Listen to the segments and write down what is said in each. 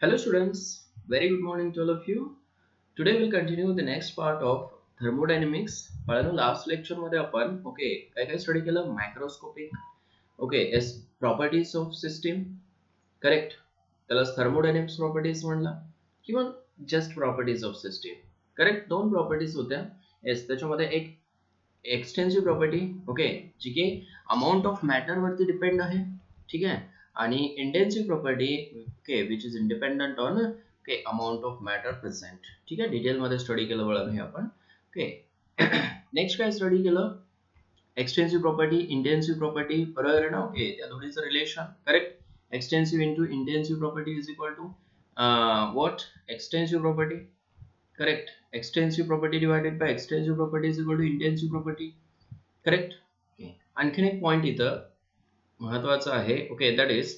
Hello students, very good morning to all of you. Today we'll continue the next part of thermodynamics. बाळांनो last lecture मध्ये आपण काय काय study केलं microscopic S properties of system correct त्याला thermodynamics properties म्हणला किंवा just properties of system correct दोन प्रॉपर्टीज होत्या एस त्याच्यामध्ये एक एक्सटेन्सिव्ह प्रॉपर्टी जी की अमाऊंट ऑफ मॅटर वरती डिपेंड आहे ठीक आहे आणि intensive property which is independent on amount of matter present ठीक आहे डिटेल मध्ये स्टडी केलं बघा हे आपण नेक्स्ट काय स्टडी केलं एक्सटेन्सिव्ह प्रॉपर्टी इंटेन्सिव्ह प्रॉपर्टी बरोबर आहे ना त्या दोन्हीचं relation correct extensive into intensive property is equal to what extensive property correct extensive property divided by extensive property is equal to intensive property correct आणखीन एक point इथं महत्वाचं आहे that is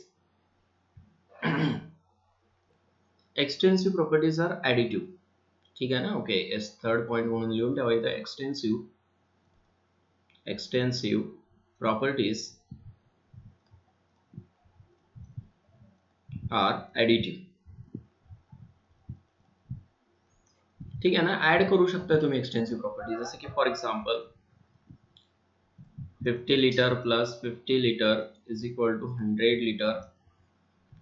extensive properties are additive ठीक आहे ना S third point म्हणून लिहून ठेवा इथं एक्सटेन्सिव्ह प्रॉपर्टीज आर ऍडिटिव्ह ठीक आहे ना ऍड करू शकता तुम्ही एक्सटेन्सिव्ह प्रॉपर्टी जसं की for example 50 liter plus 50 liter is equal to 100 liter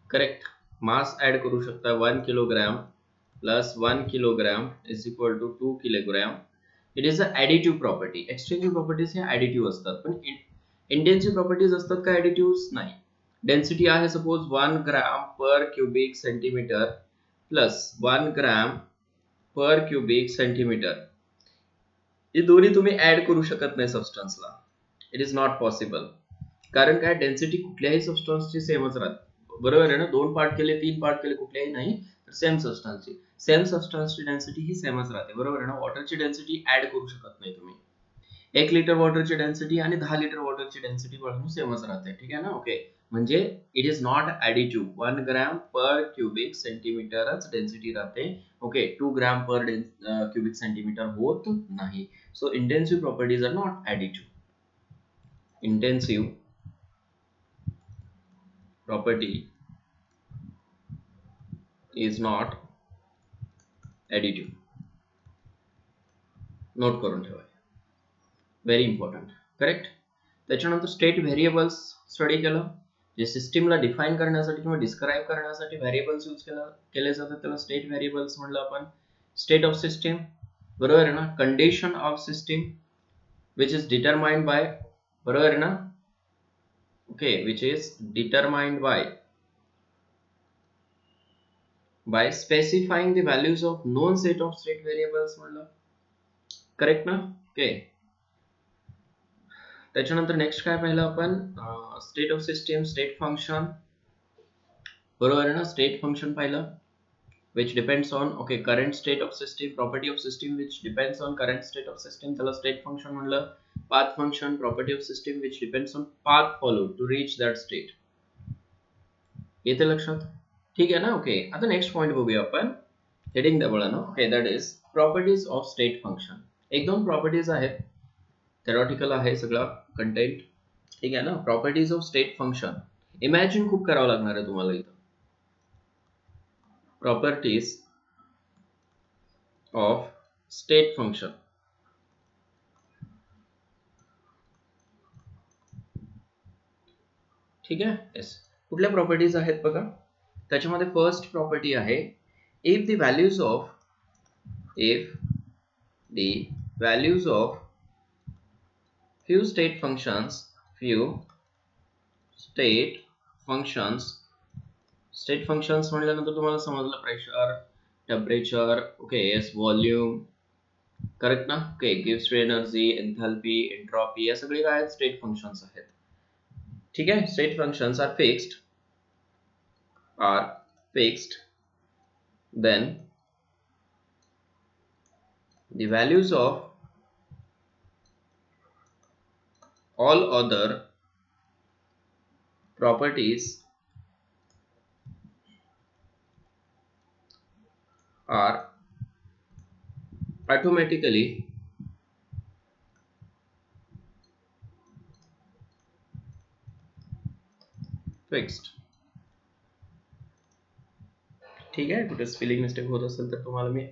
correct mass add करू शकता 1 kilogram plus 1 kilogram is equal to 2 kilogram it is a additive property extensive properties हे ऍडिटिव्ह असतात पण इंटेन्सिव्ह प्रॉपर्टीज असतात का additive नाही डेन्सिटी आहे suppose 1 gram per cubic centimeter plus 1 gram per cubic centimeter हे दोन्ही तुम्ही ऍड करू शकत नाही सबस्टन्सला इट इज नॉट पॉसिबल कारण काय डेन्सिटी कुठल्याही सबस्टन्सची सेमच राहते बरोबर आहे ना दोन पार्ट केले तीन पार्ट केले कुठल्याही नाही तर सेम सबस्टन्सची डेन्सिटी ही सेमच राहते बरोबर आहे ना वॉटरची डेन्सिटी ऍड करू शकत नाही तुम्ही 1 लिटर वॉटरची डेन्सिटी आणि 10 लिटर वॉटरची डेन्सिटी सेमच राहते ठीक आहे ना म्हणजे it is not additive 1 gram per cubic सेंटीमीटरच डेन्सिटी राहते 2 ग्रॅम पर क्युबिक सेंटीमीटर होत नाही so intensive properties are not additive intensive property is not additive note करून ठेवा व्हेरी इम्पॉर्टंट करेक्ट त्याच्यानंतर स्टेट व्हेरिएबल्स स्टडी केलं जे सिस्टीमला डिफाइन करण्यासाठी किंवा डिस्क्राइब करण्यासाठी व्हेरिएबल्स यूज केले जातात त्याला स्टेट व्हेरिएबल्स म्हणलं आपण स्टेट ऑफ सिस्टीम बरोबर आहे ना condition of system which is determined by बरोबर आहे ना which is determined by specifying the values of known set of state variables म्हणलं करेक्ट ना त्याच्यानंतर नेक्स्ट काय पाहिलं आपण state of system state function बरोबर आहे ना स्टेट फंक्शन पाहिलं which depends on current state of system property of system which depends on current state of system त्याला state function म्हणलं path function property of system which depends on path followed to reach that state येते लक्षात ठीक आहे ना आता next point बघूया आपण हेडिंग दबळा ना that is properties of state function एक दोन प्रॉपर्टीज आहेत थेरॉटिकल आहे सगळा कंटेंट ठीक आहे ना properties of state function imagine खूप करावं लागणार आहे तुम्हाला इथं properties of state function ठीक आहे येस कुठल्या प्रॉपर्टीज आहेत बघा त्याच्यामध्ये फर्स्ट प्रॉपर्टी आहे if the values of few state functions म्हटल्यानंतर तुम्हाला समजलं pressure temperature yes volume correct ना गिव्स एनर्जी एंथॅल्पी एंट्रोपी या सगळे काय आहेत स्टेट फंक्शन्स आहेत ठीक आहे state functions are fixed then the values of all other properties are automatically fixed ठीक आहे. कुठे स्पेलिंग मिस्टेक होत असेल तर तुम्हाला मी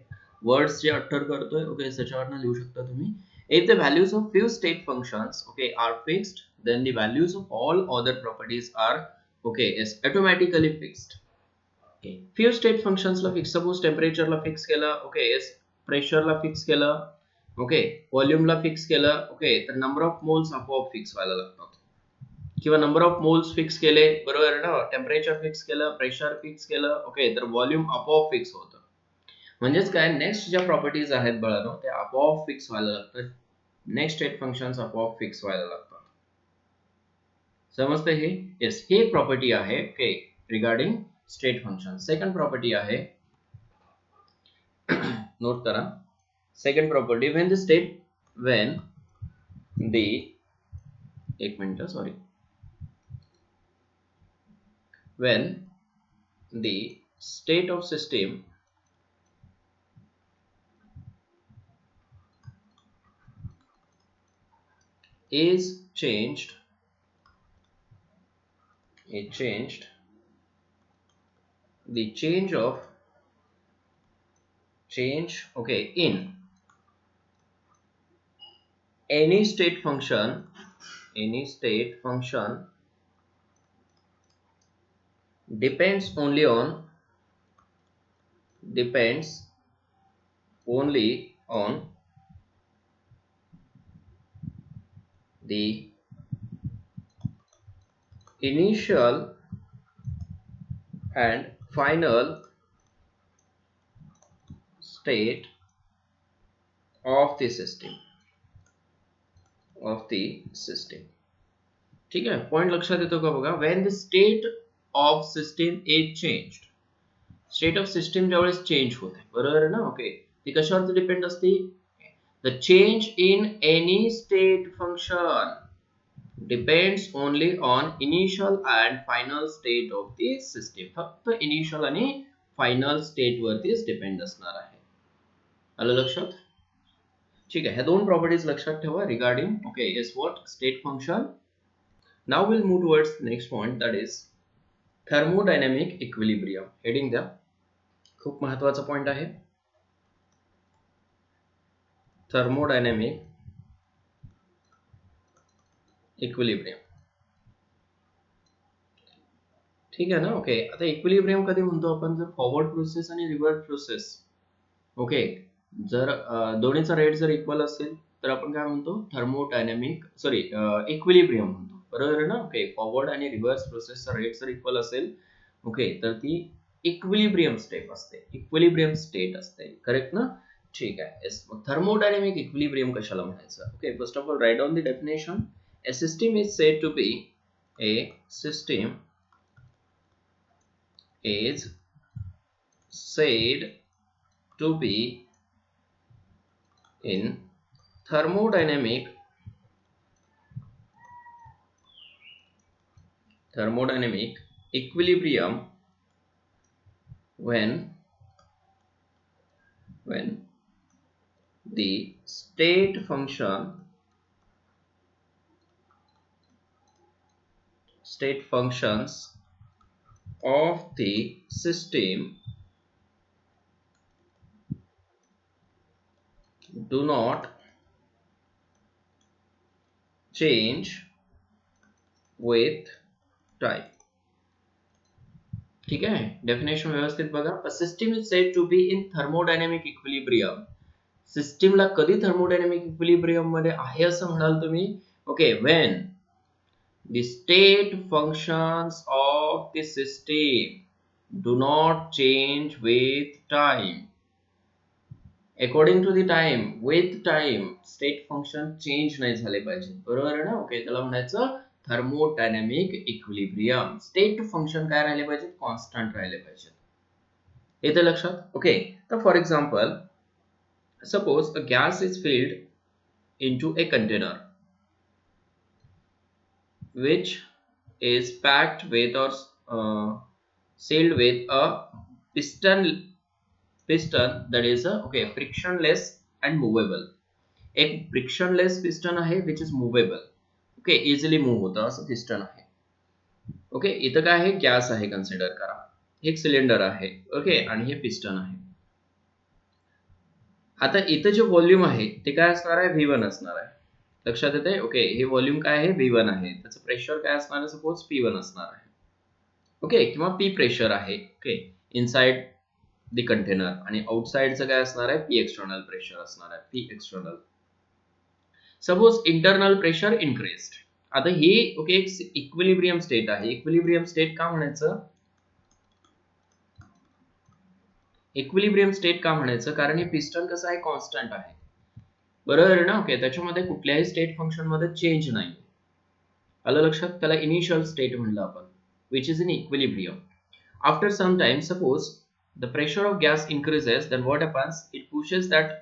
वर्ड्स जे अट्टर करतोय ओके त्याच्यावरनं लिहू शकता तुम्ही. If the values of few state functions okay are fixed, then the values of all other properties are okay is automatically fixed. Okay. Few state functions ला fix, suppose temperature ला fix केलं okay is pressure ला fix केलं okay volume ला fix केलं okay तर number of moles आपोआप fix व्हायला लागतात. किंवा नंबर ऑफ मोल्स फिक्स केले बरोबर आहे ना, टेम्परेचर फिक्स केलं, प्रेशर फिक्स केलं ओके तर व्हॉल्यूम आपोआप फिक्स होतं. म्हणजेच काय नेक्स्ट ज्या प्रॉपर्टीज आहेत बाळांनो ते आपोआप फिक्स व्हायला लागतात. नेक्स्ट स्टेट फंक्शन्स आपोआप फिक्स व्हायला लागतात. समजते हे? येस, हे प्रॉपर्टी आहे okay regarding state function. Second property आहे नोट करा. Second property when the state when the एक minute sorry when the state of system is changed the change okay in any state function depends only on the initial and final state of the system. ठीक आहे. Point लक्षात येतो का बघा. When the state of system is changed, state of system ज्यावेळेस change होते बरोबर आहे ना ओके ती कशावरती डिपेंड असते. The change in any state function depends only on initial and final state of the system. फक्त इनिशियल आणि फायनल स्टेट वरतीच डिपेंड असणार आहे. आलं लक्षात? ठीक आहे. ह्या दोन प्रॉपर्टीज लक्षात ठेवा regarding okay is what state function. Now will move towards next point that is thermodynamic equilibrium. Heading द्या. खूप महत्वाचा पॉइंट आहे. Thermodynamic equilibrium. ठीक आहे ना ओके. आता इक्विलिब्रियम कधी म्हणतो आपण जर फॉरवर्ड प्रोसेस आणि रिव्हर्स प्रोसेस ओके जर दोन्हीचा रेट जर इक्वल असेल तर आपण काय म्हणतो थर्मोडायनॅमिक सॉरी इक्विलिब्रियम म्हणतो बरोबर आहे ना ओके. फॉरवर्ड आणि रिव्हर्स प्रोसेसचा रेट जर इक्वल असेल ओके तर ती इक्विलिब्रियम स्टेट असते. करेक्ट ना? ठीक आहे. येस. मग थर्मोडायनॅमिक इक्विलिब्रियम कशाला म्हणायचं okay. First of all write down the definition. A system is said to be in thermodynamic equilibrium when the state functions of the system do not change with time. ठीक आहे. Definition व्यवस्थित बघा. A system is said to be in thermodynamic equilibrium. सिस्टीमला कधी thermodynamic equilibrium मध्ये आहे असं म्हणाल तुम्ही okay when the state functions of the system do not change with time. According to the time, with time state function change नाही झाले पाहिजे बरोबर आहे ना ओके. त्याला म्हणायचं थर्मोडायनॅमिक इक्विलिब्रियम. स्टेट फंक्शन काय राहिले पाहिजे कॉन्स्टंट राहिले पाहिजे. येते लक्षात ओके. तर for example suppose a gas is filled into a container which is packed with or sealed with a piston that is a okay frictionless and movable. एक frictionless piston आहे which is movable okay easily move होतं असं piston आहे okay. इथं काय आहे gas आहे consider करा हे एक सिलेंडर आहे, ओके, आणि हे पिस्टन आहे. आता इथं जे व्हॉल्यूम आहे ते काय असणार आहे, V1 असणार आहे. लक्षात येते? ओके, हे व्हॉल्यूम काय आहे, V1 आहे. त्याचं प्रेशर काय असणार आहे, सपोज P1 असणार आहे, ओके, किंवा P प्रेशर आहे, ओके, इनसाइड द कंटेनर, आणि आउटसाइडचं काय असणार आहे, P एक्सटर्नल प्रेशर असणार आहे, P external. Suppose internal pressure increased. आता ही ओके एक इक्विलिब्रियम स्टेट आहे. इक्विलिब्रियम स्टेट का म्हणायचं, इक्विलिब्रियम स्टेट का म्हणायचं, कारण हे पिस्टन कसं आहे, कॉन्स्टंट आहे, बरोबर आहे ना, ओके, त्याच्यामध्ये कुठल्याही स्टेट फंक्शन मध्ये चेंज नाही. आलं लक्षात? त्याला इनिशियल स्टेट म्हणलं आपण, which is in equilibrium. After some time, suppose the pressure of gas increases, then what happens, it pushes that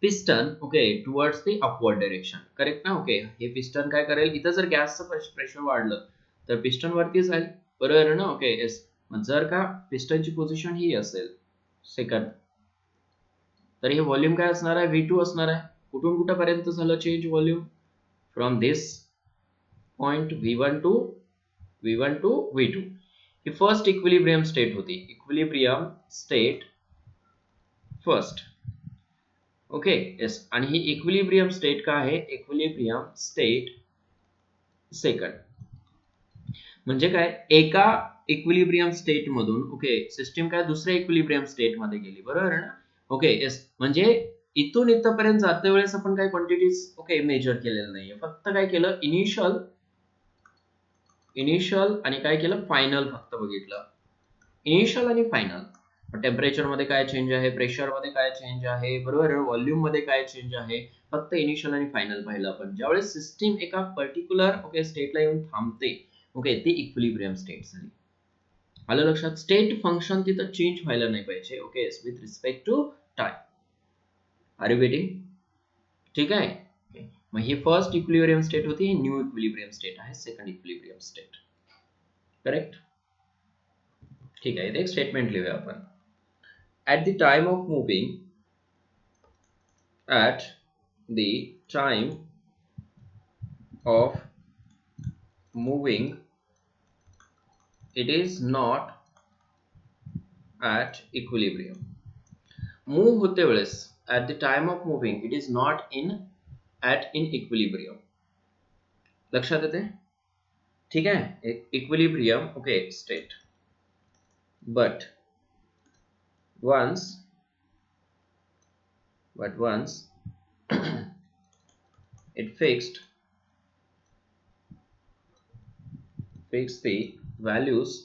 piston, okay, towards the upward direction. Correct ना? Okay, हे piston काय करेल, इथं जर गॅसचं प्रेशर वाढलं तर पिस्टन वरती जाईल, बरोबर आहे ना, ओके, येस. मग जर का पिस्टनची पोझिशन ही असेल सेकंड, तर हे व्हॉल्यूम काय असणार आहे, V2 असणार आहे. कुठून कुठपर्यंत झालं change volume, from this point V1 to V2. ही फर्स्ट इक्विलिब्रियम स्टेट होती, equilibrium state first, okay, yes. आणि ही इक्विलिब्रियम स्टेट काय आहे, इक्विलिब्रियम स्टेट सेकंड. म्हणजे काय, एका इक्विलिब्रियम स्टेट मधून, ओके, सिस्टीम काय दुसऱ्या इक्विलिब्रियम स्टेट मध्ये गेली, बरोबर आहे ना, ओके, येस. म्हणजे इथून इथपर्यंत जाते वेळेस आपण काय क्वांटिटीज, ओके, मेजर केलेलं नाहीये, फक्त काय केलं, इनिशियल आणि काय केलं, फायनल फक्त बघितलं, इनिशियल आणि फायनल. टेम्परेचर मध्ये काय चेंज आहे, प्रेशर मध्ये काय चेंज आहे, बरोबर आहे, व्हॉल्यूम मध्ये काय चेंज आहे, फक्त इनिशियल आणि फायनल पाहिलं आपण. ज्यावेळेस सिस्टीम एका पर्टिक्युलर, ओके, स्टेटला येऊन थांबते, ओके, ती इक्विलिब्रियम स्टेट झाली. आलं लक्षात? स्टेट फंक्शन तिथं चेंज व्हायला नाही पाहिजे, okay, with respect to time. Are you getting? ठीक आहे. मग ही फर्स्ट इक्विलिब्रियम स्टेट होती, ही न्यू इक्विलिब्रियम स्टेट आहे, सेकंड इक्विलिब्रियम स्टेट. करेक्ट? ठीक आहे, इथे एक स्टेटमेंट लिहूया आपण. At the time of moving, at the time of moving, it is not at equilibrium. Move होते वेळेस, at the time of moving, it is not in equilibrium. लक्षात येते? ठीक आहे, equilibrium, okay, state. But once it fixed the values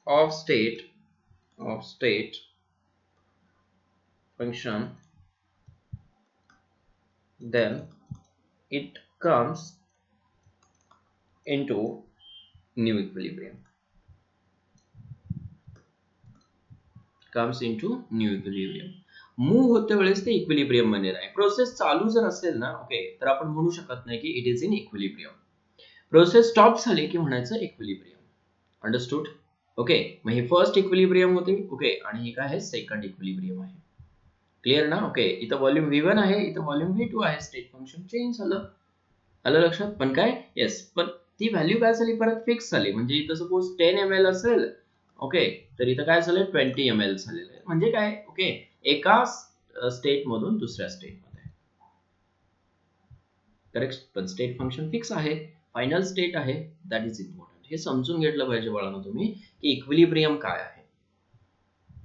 of state function, then it comes into new equilibrium. Move होते वेळेस ते equilibrium मध्ये राहील. प्रोसेस चालू जर असेल ना, ओके, तर आपण म्हणू शकत नाही की it is in equilibrium. Process stop झाली की म्हणायचं इक्विलिब्रियम. अंडरस्टूड? ओके, मग ही फर्स्ट इक्विलिब्रियम होती, ओके, आणि ही काय आहे, सेकंड इक्विलिब्रियम आहे. क्लिअर ना? ओके, इथं व्हॉल्यूम V1 आहे, इथं व्हॉल्यूम V2 आहे, स्टेट फंक्शन चेंज झालं. आलं लक्षात? पण काय, येस, पण ती व्हॅल्यू काय झाली, परत फिक्स झाली. म्हणजे इथं सपोज 10 ml असेल, ओके, तर इथं काय झालं, 20 ml झालेलं आहे. म्हणजे काय, ओके, एका स्टेट मधून दुसऱ्या स्टेट मध्ये. करेक्ट? पण स्टेट फंक्शन फिक्स आहे, फायनल स्टेट आहे, दॅट इज इम्पॉर्टंट. हे समजून घेतलं पाहिजे बाळांनो तुम्ही, की इक्विलिब्रियम काय आहे.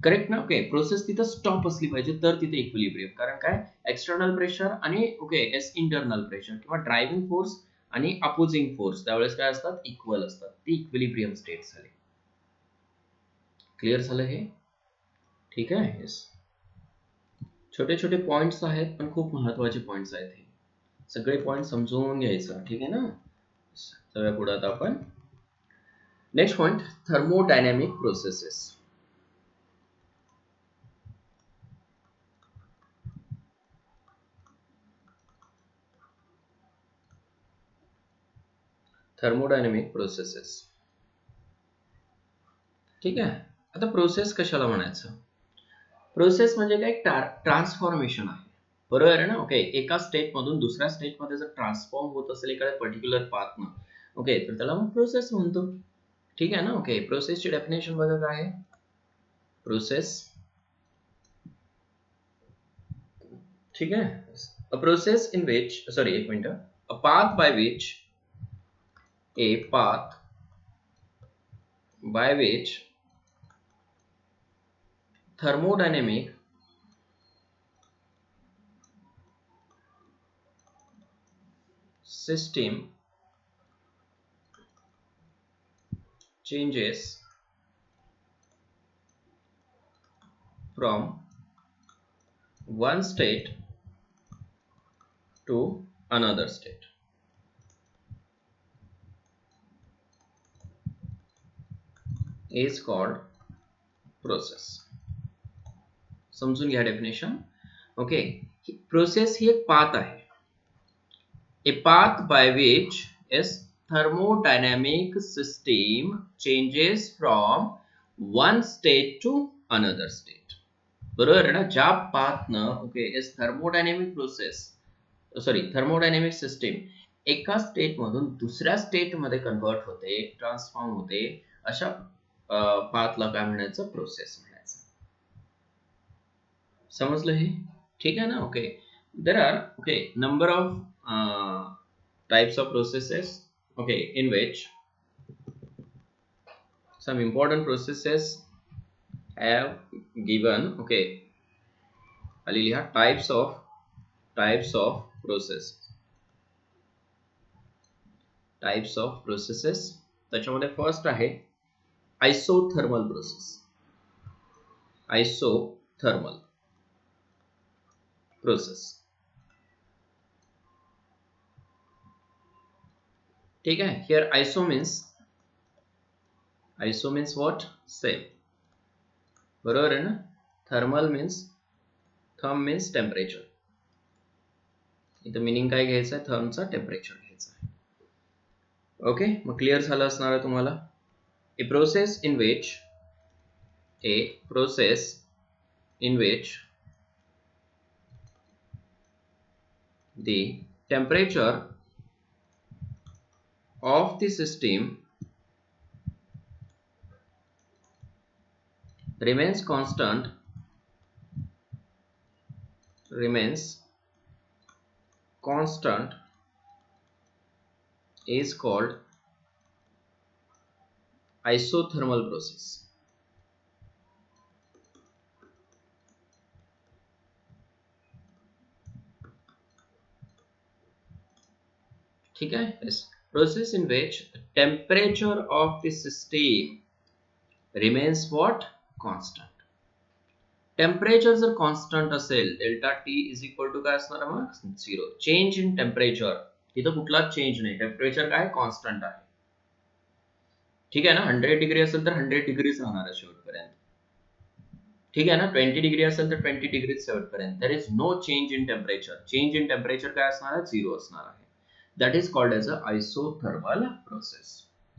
करेक्ट ना? ओके, प्रोसेस तिथं स्टॉप असली पाहिजे तर तिथे इक्विलिब्रियम. कारण काय, एक्सटर्नल प्रेशर आणि ओके, एस इंटरनल प्रेशर किंवा ड्रायव्हिंग फोर्स आणि अपोजिंग फोर्स त्यावेळेस काय असतात, इक्वल असतात. ती इक्विलिब्रियम स्टेट झाली. क्लिअर झालं हे? ठीक आहे, येस. छोटे छोटे पॉइंट्स आहेत, पण खूप महत्वाचे पॉइंट्स आहेत. हे सगळे पॉइंट समजून घ्यायचं, ठीक आहे ना? सगळ्या पुढे आता आपण next point, thermodynamic processes. Thermodynamic processes. ठीक आहे. आता प्रोसेस कशाला म्हणायचं? प्रोसेस म्हणजे काय, ट्रान्सफॉर्मेशन आहे, बरोबर आहे ना? ओके, एका स्टेट मधून दुसऱ्या स्टेट मध्ये जर ट्रान्सफॉर्म होत असेल एखाद्या पर्टिक्युलर पाथनं, ओके, तर त्याला मग प्रोसेस म्हणतो. ठीक आहे ना. ओके, प्रोसेसची डेफिनेशन बघा काय आहे. प्रोसेस, ठीक आहे, a process in which, sorry एक minute, a path by which, a path by which thermodynamic system changes from one state to another state is called process. समजून घ्या डेफिनेशन. ओके, प्रोसेस ही एक path आहे. A path by which is thermodynamic system changes from one state to another state. बरोबर आहे ना. ज्या पाथनं, okay, is thermodynamic process, sorry thermodynamic system एका स्टेट मधून दुसऱ्या स्टेट मध्ये कन्वर्ट होते, ट्रान्सफॉर्म होते, अशा पाथला काय म्हणायचं, प्रोसेस म्हणायचं. समजलं हे, ठीक आहे ना. Okay, there are, okay, number of types of processes, okay, in which some important processes have given, okay, खाली लिहा types of process, types of processes. त्याच्यामध्ये फर्स्ट आहे आइसोथर्मल प्रोसेस. आइसोथर्मल प्रोसेस, ठीक आहे. Here iso means what, same, बरोबर आहे ना. Thermal therm means temperature. इथं मिनिंग काय घ्यायचं आहे, थर्मचा टेम्परेचर घ्यायचं आहे. ओके, मग क्लिअर झालं असणार आहे तुम्हाला. A process in which the temperature of the system remains constant is called isothermal process. ठीक है. yes. Process in which the temperature of the system remains what, constant. Temperature जर कॉन्स्टंट असेल, delta T is equal to काय असणार मग, 0. Change in temperature, इथं कुठलाच change नाही, टेम्परेचर काय कॉन्स्टंट आहे. ठीक आहे ना. 100 डिग्री असेल तर 100 डिग्रीज राहणार आहे शेवटपर्यंत. ठीक आहे ना. 20 डिग्री असेल तर 20 डिग्री शेवटपर्यंत. There is no change in temperature. Change in temperature काय असणार आहे, 0 असणार आहे. That is called as a isothermal process.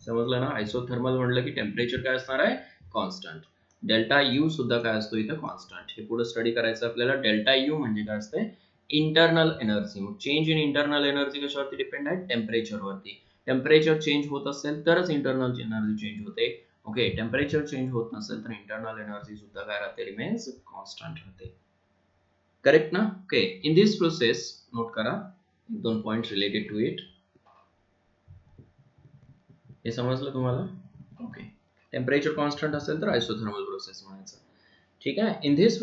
समजलं ना. आइसोथर्मल म्हणलं की टेम्परेचर काय असणार आहे, कॉन्स्टंट. डेल्टा यू सुद्धा काय असतो इथं, कॉन्स्टंट. हे पुढे स्टडी करायचं आपल्याला. डेल्टा यू म्हणजे काय असते, इंटरनल एनर्जी. मग चेंज इन इंटरनल एनर्जी कशावरती डिपेंड आहे, टेम्परेचर वरती. टेम्परेचर चेंज होत असेल तरच इंटरनल एनर्जी चेंज होते. ओके, टेम्परेचर चेंज होत नसेल तर इंटरनल एनर्जी सुद्धा काय राहते, रिमेन्स कॉन्स्टंट राहते. करेक्ट ना. Okay, in this process, note करा 2 पॉइंट रिलेटेड टू इट. हे समजलं तुम्हाला. ओके, टेम्परेचर कॉन्स्टंट असेल तर आइसोथर्मल प्रोसेस म्हणायचं. ठीक आहे. In this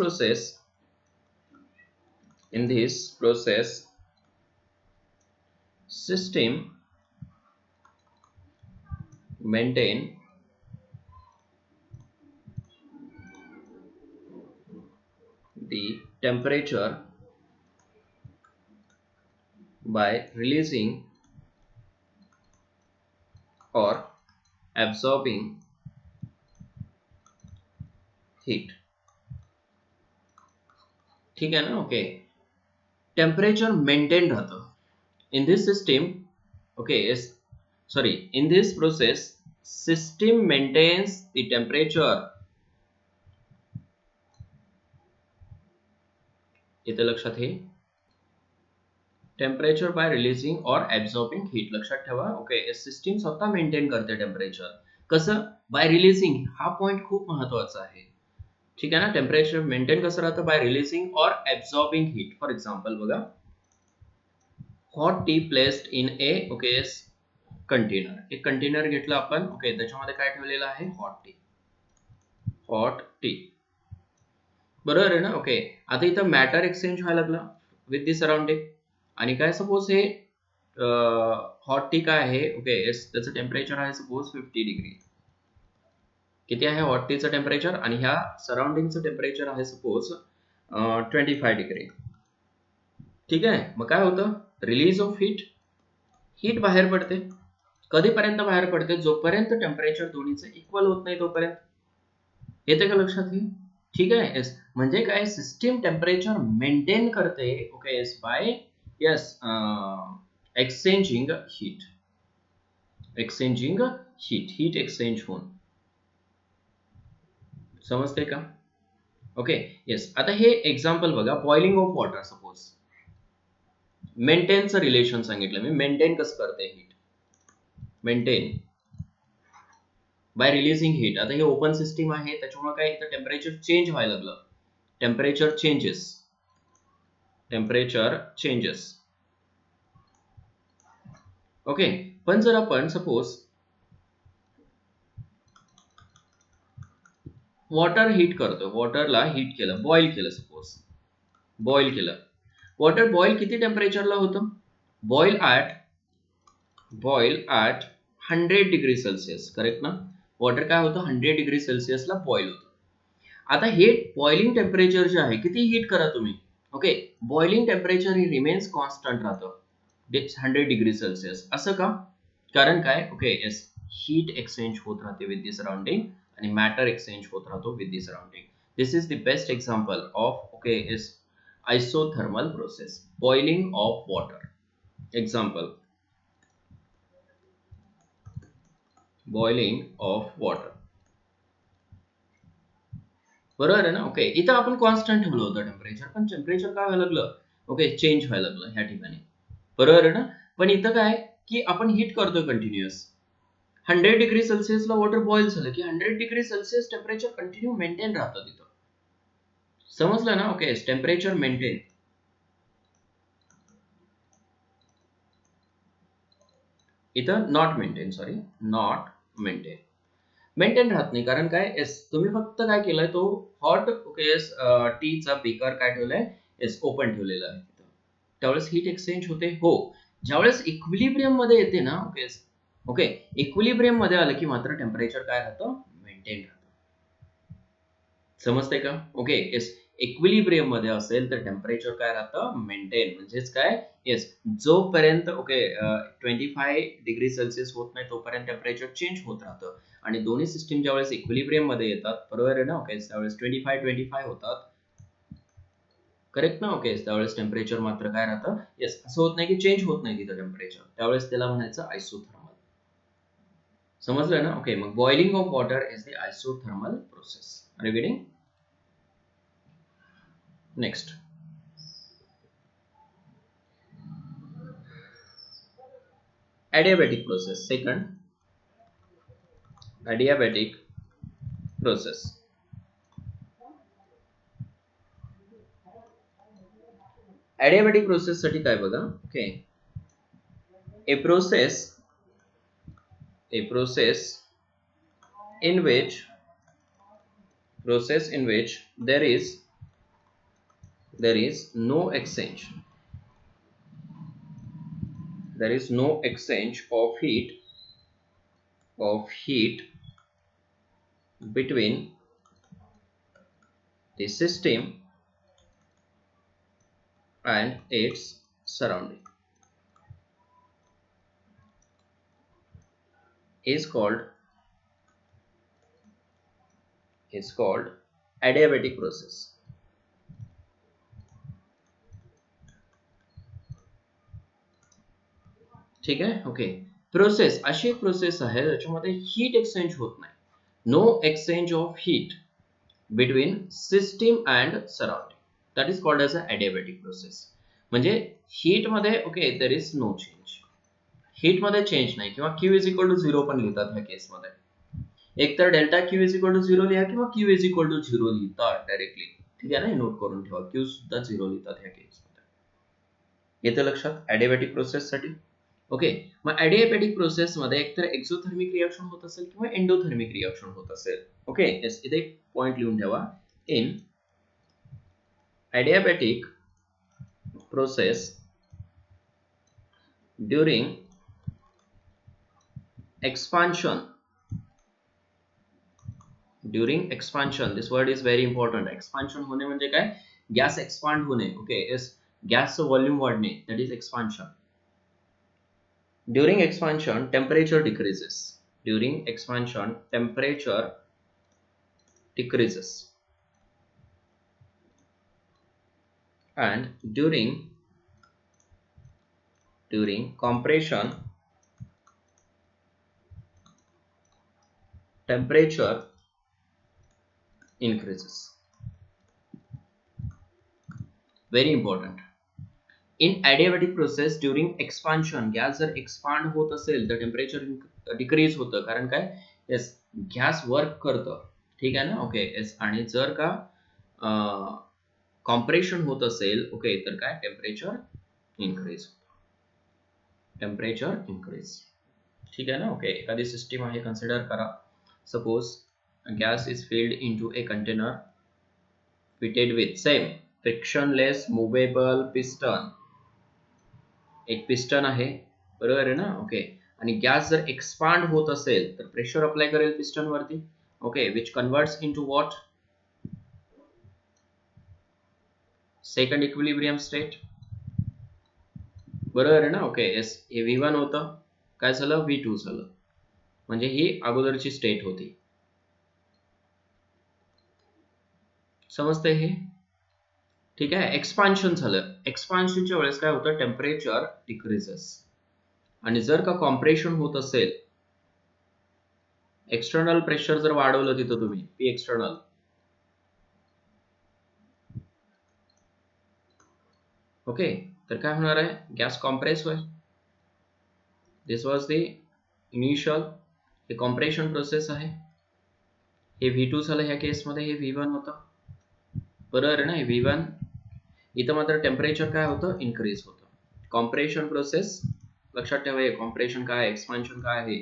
process system maintain the temperature by releasing or absorbing heat. ठीक है ना. ओके, टेम्परेचर मेंटेन रहतं in this system. Okay, yes, sorry, in this process system maintains the temperature. इथे लक्षात हे, टेम्परेचर बाय रिलीजिंग और absorbing heat लक्षात ठेवा. ओके, सिस्टीम स्वतः मेंटेन करते टेम्परेचर. कसं? Bye releasing. हा पॉइंट खूप महत्वाचा आहे. ठीक आहे ना. टेम्परेचर मेंटेन कसं राहतं? बाय रिलीजिंग और ऍब्सॉर्बिंग हीट. फॉर एक्झाम्पल बघा, hot T placed in a container. एक कंटेनर घेतलं आपण. त्याच्यामध्ये काय ठेवलेलं आहे? Hot T. बरोबर आहे ना. आता इथं मॅटर एक्सचेंज व्हायला लागलं विथ दी सराउंडिंग. आणि काय, सपोज हे हॉट टी काय आहे? त्याचं टेम्परेचर आहे सपोज 50 डिग्री. किती आहे हॉट टीचं टेम्परेचर? आणि ह्या सराउंडिंगचं टेम्परेचर आहे सपोज 25 डिग्री. ठीक आहे. मग काय होतं? रिलीज ऑफ हीट बाहेर पडते. कधीपर्यंत बाहेर पडते? जोपर्यंत टेम्परेचर दोन्हीचं इक्वल होत नाही तोपर्यंत. येते का लक्षात? ही ठीक आहे. येस, म्हणजे काय, सिस्टीम टेम्परेचर मेंटेन करते. बाय एक्सचेंजिंग हीट एक्सचेंज होऊन. समजते का? येस. आता हे एक्झाम्पल बघा, बॉइलिंग ऑफ वॉटर. सपोज मेंटेनचं रिलेशन सांगितलं मी. मेंटेन कसं करते heat? Maintain by releasing heat. आता हे ओपन सिस्टीम आहे, त्याच्यामुळे काय, इथं टेम्परेचर चेंज व्हायला लागलं. Temperature changes. पण जर आपण सपोज वॉटर हीट करतो, वॉटरला हीट केलं, बॉईल केलं, सपोज बॉईल केलं. वॉटर बॉईल किती टेम्परेचरला होतं? Boil at 100 degree Celsius. Correct ना? वॉटर काय होतं? 100 डिग्री सेल्सिअसला बॉईल होतं. आता हे बॉइलिंग टेम्परेचर जे आहे, किती हीट करा तुम्ही, बॉइलिंग टेम्परेचर ही रिमेन्स कॉन्स्टंट राहतं 100 डिग्री सेल्सिअस. असं का? कारण काय? येस, हीट एक्सचेंज होत राहते विथ दी सराउंडिंग आणि मॅटर एक्सचेंज होत राहतो with the surrounding. This is the best example of is isothermal process, boiling of water. Example, boiling of water. बरोबर आहे ना. इथं आपण कॉन्स्टंट ठेवलं होतं टेम्परेचर, पण टेम्परेचर काय व्हायला लागलं? चेंज व्हायला लागलं ह्या ठिकाणी. बरोबर आहे ना. पण इथं काय, की आपण हीट करतोय कंटिन्युअस. 100 डिग्री सेल्सिअसला वॉटर बॉईल झालं की 100 degree Celsius temperature continue maintain राहतं तिथं. समजलं ना? Temperature maintain. इथं नॉट मेंटेन राहत नाही. कारण काय, तुम्ही फक्त काय केलंय, तो हॉट टीचा बेकर काय ठेवलाय, ओपन ठेवलेला आहे. त्यावेळेस हीट एक्सचेंज होते. ज्यावेळेस इक्विलिब्रियम मध्ये येते ना, इक्विलिब्रियम मध्ये आलं की मात्र टेम्परेचर काय राहतं? मेंटेन राहतं. समजते का? इक्विलिब्रियम मध्ये असेल तर टेम्परेचर काय राहतं? मेंटेन. म्हणजेच काय, जोपर्यंत 25 डिग्री सेल्सिअस होत नाही तोपर्यंत टेम्परेचर चेंज होत राहतं. आणि दोन्ही सिस्टीम ज्यावेळेस इक्विलिब्रियम मध्ये येतात, बरोबर आहे ना, त्यावेळेस 25 होतात. करेक्ट ना? त्यावेळेस टेम्परेचर मात्र काय राहतं? असं होत नाही की चेंज होत नाही तिथं टेम्परेचर. त्यावेळेस त्याला म्हणायचं आयसोथर्मल. समजलं ना? मग boiling of water is the isothermal process. Are you getting? Next, adiabatic process. Second, adiabatic process. Adiabatic process साठी काय बघा, a process in which there is no exchange of heat between the system and its surrounding is called adiabatic process. ठीक आहे. Process अशी एक process आहे ज्याच्यामध्ये heat exchange होत नाही. No exchange of heat between system and surrounding. That is called as a adiabatic process. म्हणजे heat मध्ये there is no change. Heat मध्ये चेंज नाही, किंवा Q = 0 पण लिहितात ह्या केसमध्ये. एक तर delta Q is equal to 0 लिहा किंवा क्यू इज इक्वल टू 0 लिहितात डायरेक्टली, ठीक आहे ना, हे नोट करून ठेवा, क्यू सुद्धा 0 लिहितात ह्या केसमध्ये. येतं लक्षात ॲडियाबॅटिक प्रोसेससाठी. ओके, मग ॲडियाबॅटिक प्रोसेसमध्ये एकतर एक्झोथर्मिक रिएक्शन होत असेल किंवा एंडोथर्मिक रिएक्शन होत असेल. ओके, येस, इथे एक पॉइंट लिहून ठेवा. In adiabatic process during expansion, during expansion, this word is very important. Expansion होणे म्हणजे काय, गॅस एक्सपांड होणे. ओके, यस, गॅसचं व्हॉल्यूम वाढणे, that is expansion. During expansion temperature decreases, during expansion temperature decreases, and during compression temperature increases. Very important. In adiabatic process during expansion, gas जर expand होत असेल तर टेम्परेचर डिक्रीज होतं. कारण काय, येस, गॅस वर्क करतं, ठीक आहे ना. ओके, येस, आणि जर का कॉम्प्रेशन होत असेल, ओके, तर काय, टेम्परेचर इन्क्रीज होतं, टेम्परेचर इन्क्रीज, ठीक आहे ना. ओके, एखादी सिस्टीम आहे, कन्सिडर करा. Suppose gas is filled into a container fitted with same frictionless movable piston. एक पिस्टन आहे, बरोबर आहे ना. ओके, आणि गॅस जर एक्सपांड होत असेल तर प्रेशर अप्लाय करेल पिस्टन वरती. Okay, which converts into what, second equilibrium state, बरोबर आहे ना. ओके, येस, हे V1 होतं, काय झालं, V2 झालं, म्हणजे ही अगोदरची स्टेट होती. समजतंय हे, ठीक आहे. एक्सपान्शन झालं, एक्सपान्शनच्या वेळेस काय होतं, टेम्परेचर डिक्रीजेस. आणि जर का कॉम्प्रेशन होत असेल, एक्सटर्नल प्रेशर जर वाढवलं तिथं तुम्ही, पी एक्सटर्नल, ओके, तर काय होणार आहे, गॅस कॉम्प्रेस होईल. दिस वॉज द इनिशियल, हे कॉम्प्रेशन प्रोसेस आहे. हे V2 झालं ह्या केसमध्ये, हे V1 होतं, बरोबर आहे ना. हे V1, इथं मात्र टेम्परेचर काय होतं, इन्क्रीज होतं. कॉम्प्रेशन प्रोसेस, लक्षात ठेवा, हे कॉम्प्रेशन काय, एक्सपान्शन काय आहे,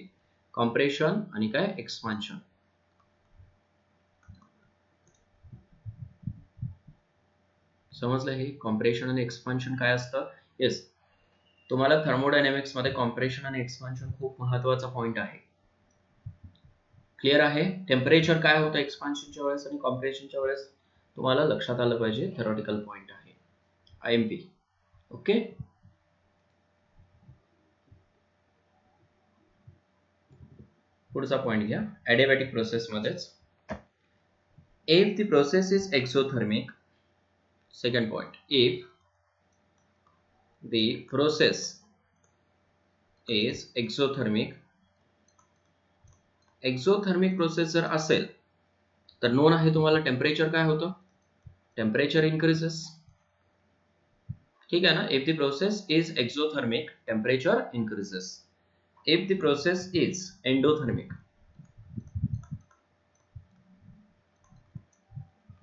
कॉम्प्रेशन आणि काय, एक्सपान्शन. समजलं हे कॉम्प्रेशन आणि एक्सपान्शन काय असतं. येस, तुम्हाला थर्मोडायनॅमिक्स मध्ये कॉम्प्रेशन आणि एक्सपान्शन खूप महत्वाचा पॉइंट आहे. क्लिअर आहे. टेम्परेचर काय होतं एक्सपान्शनच्या वेळेस आणि कॉम्प्रेशनच्या वेळेस, तुम्हाला लक्षात आलं पाहिजे, थेरॉटिकल पॉइंट आहे, IMP. ओके, पुढचा पॉइंट घ्या. ॲडियाबॅटिक प्रोसेस मध्येच, if the process is exothermic, second point, if the process is exothermic, exothermic process जर असेल तर नोन आहे तुम्हाला, टेम्परेचर काय होतं, टेम्परेचर इन्क्रीजेस, ठीक आहे ना. If the process is exothermic, temperature increases. If the process is endothermic,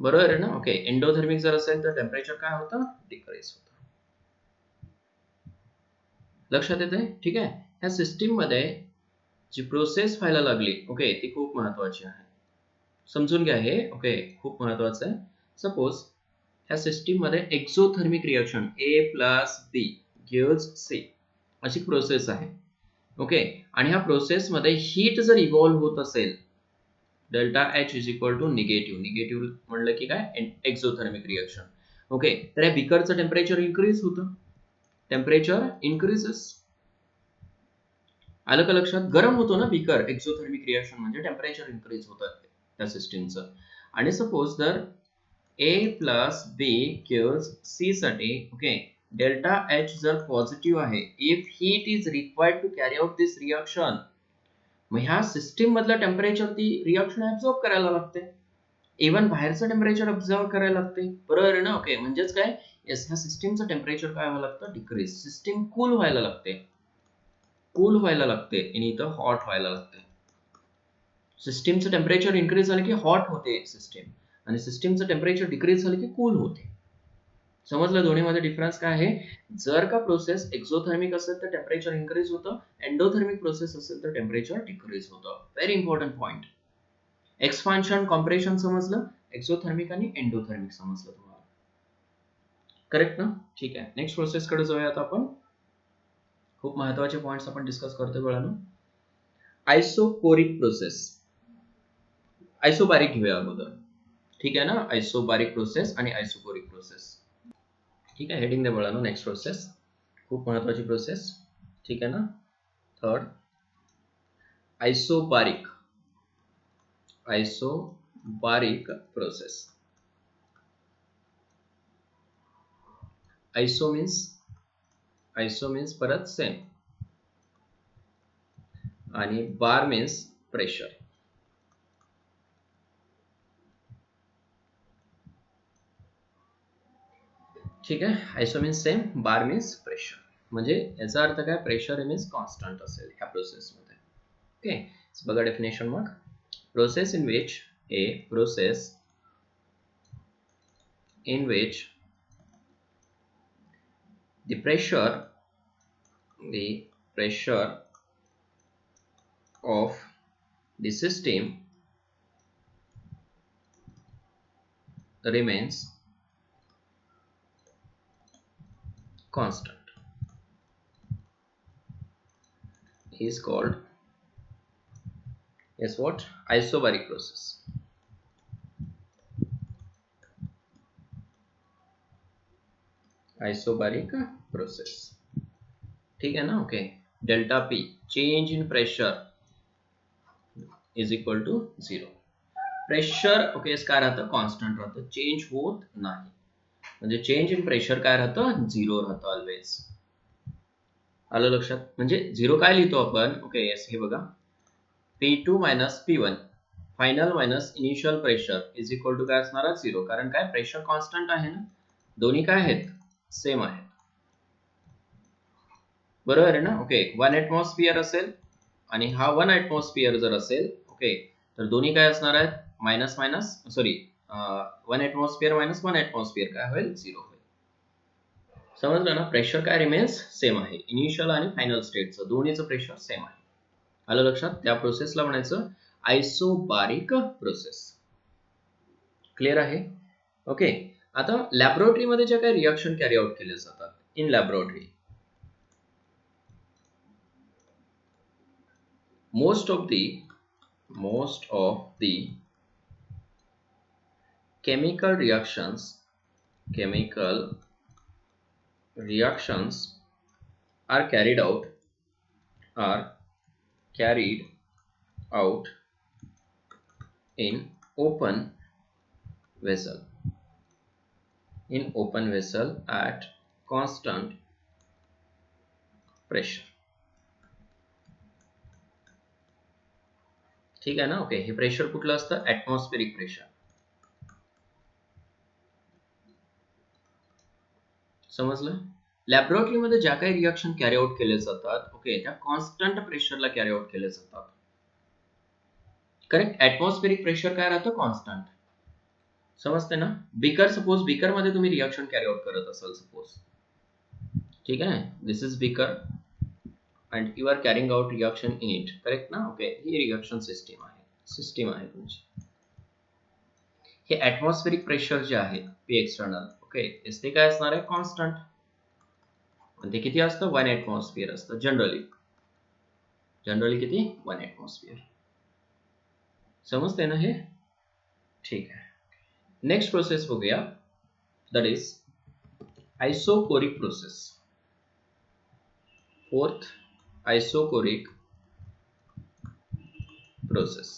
बरोबर आहे ना. ओके, एंडोथर्मिक जर असेल तर टेम्परेचर काय होतं, डिक्रीज होतं. लक्षात येते, ठीक आहे. ह्या सिस्टीम मध्ये जी प्रोसेस व्हायला लागली, ओके, ती खूप महत्वाची आहे, समजून घ्या हे. ओके, खूप महत्वाचं आहे. सपोज ह्या सिस्टीम मध्ये exothermic reaction A+B gives C अशी प्रोसेस आहे. ओके, आणि ह्या प्रोसेस मध्ये हीट जर इव्हॉल्व होत असेल, delta H is equal to negative, negative म्हणलं की काय, एक्झोथर्मिक रिएक्शन. ओके, तर या बीकरचं टेम्परेचर इन्क्रीज होतं, टेम्परेचर इन्क्रीजेस. आलं का लक्षात, गरम होतो ना बीकर, एक्झोथर्मिक रिएक्शन म्हणजे टेम्परेचर इन्क्रीज होतं त्या सिस्टीमचं. आणि सपोज जर A+B गिव्हज C साठी, ओके, डेल्टा H जर पॉझिटिव्ह आहे, if heat is required to carry out this reaction, मग ह्या सिस्टीम मधलं टेम्परेचर ती रिएक्शन ऍब्झॉर्ब करायला लागते, इव्हन बाहेरचं टेम्परेचर ऑब्झर्व करायला लागते, बरोबर आहे ना. ओके, म्हणजेच काय, येस, ह्या सिस्टीमचं टेम्परेचर काय व्हायला लागतं, डिक्रीज, सिस्टीम कूल व्हायला लागते, कूल व्हायला लागते, आणि इथं हॉट व्हायला लागते. सिस्टीमचं टेम्परेचर इन्क्रीज झालं की हॉट होते सिस्टीम, आणि सिस्टीमचं टेम्परेचर डिक्रीज झालं की कूल होते. समजलं दोन्हीमध्ये डिफरन्स काय आहे? जर का प्रोसेस एक्झोथर्मिक असेल तर टेम्परेचर इन्क्रीज होतं, एंडोथर्मिक प्रोसेस असेल तर टेम्परेचर डिक्रीज होतं. Very important point. Expansion, compression समजलं, एक्झोथर्मिक आणि एंडोथर्मिक समजलं तुम्हाला. करेक्ट ना? ठीक आहे. नेक्स्ट प्रोसेस कडे जाऊयात आपण. खूप महत्वाचे पॉइंट्स आपण डिस्कस करतोय बाळांनो. Isochoric process. आयसोबारिक घेऊया अगोदर. ठीक आहे ना? आयसोबारिक प्रोसेस आणि आयसोकोरिक प्रोसेस. ठीक आहे, हेडिंग दे बाळांनो. नेक्स्ट प्रोसेस खूप महत्वाची प्रोसेस. ठीक आहे ना? Third isobaric. Isobaric process. Iso means परत सेम, आणि बार मीन्स प्रेशर. ठीक आहे, iso means same, bar means pressure. म्हणजे याचा अर्थ काय? प्रेशर मीन्स कॉन्स्टंट असेल ह्या प्रोसेस मध्ये. ओके, बघा डेफिनेशन मग. Process in which the pressure of the system remains constant is called what? Isobaric process. Isobaric process. ठीक है ना? Okay. Delta P change in pressure is equal to 0. Pressure okay काय राहतं? Constant राहतं, change होत नाही. म्हणजे चेंज इन प्रेशर काय राहतं? 0 राहतं ऑलवेज. आलं लक्षात? म्हणजे 0 काय लिहितो आपण? ओके येस, हे बघा, P2 minus P1 final minus initial pressure is equal to काय असणार? 0. कारण काय? प्रेशर कॉन्स्टंट आहे ना, दोन्ही काय आहेत? सेम आहेत. बरोबर आहे ना? ओके, 1 एटमॉस्फियर असेल आणि हा 1 एटमॉस्फियर जर असेल, ओके, तर दोन्ही काय असणार आहेत? Minus minus sorry 1 atmosphere minus 1 atmosphere काय होईल? 0 होईल. समजलं ना? प्रेशर काय रिमेन्स सेम आहे, इनिशियल आणि फायनल स्टेटचं दोन्हीचं प्रेशर सेम आहे. आलं लक्षात? त्या प्रोसेसला म्हणायचं आयसोबारिक प्रोसेस. क्लिअर आहे? ओके, आता लॅबोरेटरीमध्ये ज्या काही रिएक्शन कॅरी आउट केले जातात in laboratory, most of the chemical reactions are carried out in open vessel at constant pressure. ठीक आहे ना? ओके, हे प्रेशर कुठलं असतं? Atmospheric pressure. समजलं? लॅबोरेटरीमध्ये ज्या काही रिएक्शन कॅरी आउट केले जातात, ओके, त्या कॉन्स्टंट प्रेशरला कॅरी आउट केले जातात. करेक्ट? ऍटमॉस्फेरिक प्रेशर काय राहतं? कॉन्स्टंट. समजते ना? सपोज बीकर मध्ये तुम्ही रिएक्शन कॅरी आउट करत असाल सपोज, ठीक आहे, this is beaker and you are carrying out reaction in it. Correct ना? ओके, ही रिएक्शन सिस्टीम आहे तुमची. हे ऍटमॉस्फेरिक प्रेशर जे आहे पी एक्सटर्नल, ओके, ते काय असणार आहे? कॉन्स्टंट. ते किती असतं? 1 एटमॉस्फियर असतं जनरली किती? 1 एटमॉस्फियर. समजते ना हे? ठीक आहे. नेक्स्ट प्रोसेस बघूया, that is isochoric process. Fourth, isochoric process.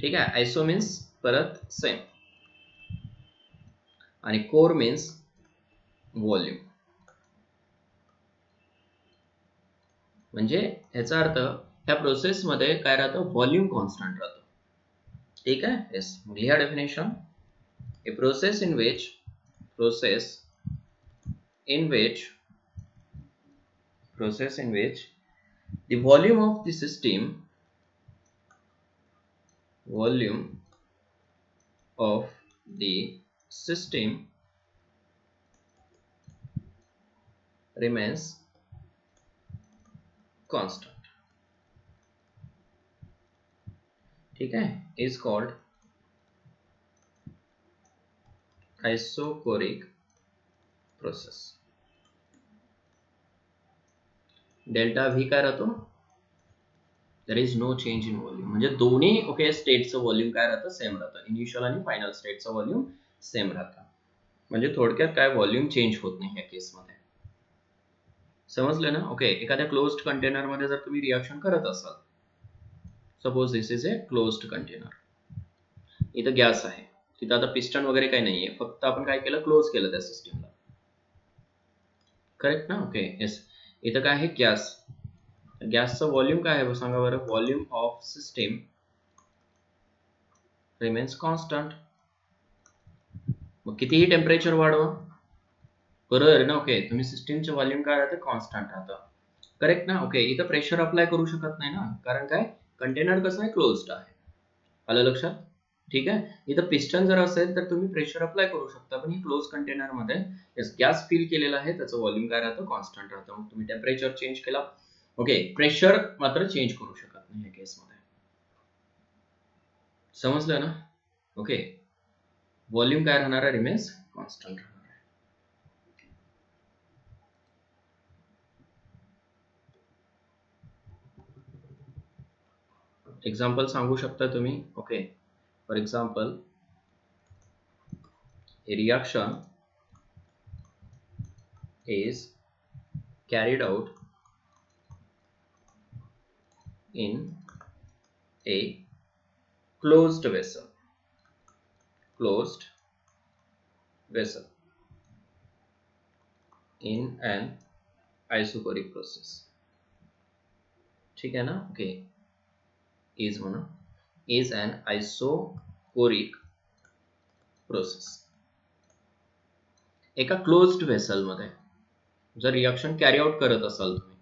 ठीक आहे, आयसो मीन्स परत सेम आणि कोर मीन्स व्हॉल्यूम. म्हणजे ह्याचा अर्थ ह्या प्रोसेस मध्ये काय राहतं? व्हॉल्यूम कॉन्स्टंट राहतं. ठीक आहे, येस, लिहा definition. A process in which The volume of the system, volume of the system remains constant. ठीक है, is called isochoric process. Delta V काय राहतो, there is no change in volume. म्हणजे दोन्ही ओके स्टेटचं व्हॉल्यूम काय राहतं, same राहतं. Initial आणि फायनल स्टेटचं व्हॉल्यूम सेम राहतं. म्हणजे थोडक्यात काय व्हॉल्यूम चेंज होत नाही या केसमध्ये. समजलं ना. ओके, एखाद्या क्लोज्ड कंटेनर मध्ये जर तुम्ही रिएक्शन करत असाल, suppose this is a closed container, इथं गॅस आहे, तिथं आता पिस्टन वगैरे काही नाहीये, फक्त आपण काय केलं, क्लोज केलं त्या सिस्टीमला. करेक्ट ना. Okay yes. इथं काय आहे, गॅस. गॅसचं व्हॉल्यूम काय आहे सांगा बरं. Volume of system remains constant. मग कितीही टेम्परेचर वाढवा, बरोबर आहे ना. ओके, तुम्ही सिस्टीमचे व्हॉल्यूम काय राहतं, कॉन्स्टंट राहतं. करेक्ट ना. ओके, इथं प्रेशर अप्लाय करू शकत नाही ना, कारण काय, कंटेनर कसं आहे, क्लोज्ड आहे. आलं लक्षात. ठीक आहे. इथं पिस्टन जर असेल तर तुम्ही प्रेशर अप्लाय करू शकता, पण ही क्लोज कंटेनर मध्ये गॅस फिल केलेला आहे, त्याचं व्हॉल्यूम काय राहतं, कॉन्स्टंट राहतं. मग तुम्ही टेम्परेचर चेंज केला, ओके, प्रेशर मात्र चेंज करू शकत नाही या केसमध्ये. समजलं ना. ओके, व्हॉल्यूम काय राहणार आहे, रिमेन्स कॉन्स्टंट राहणार आहे. एक्झाम्पल सांगू शकता तुम्ही. Okay, for example, a reaction is carried out in a closed vessel, in an isochoric process. ठीक है ना. ओके, is म्हणा, is an isochoric process. एका क्लोज्ड वेसल मध्ये जर रिएक्शन कॅरी आउट करत असाल तुम्ही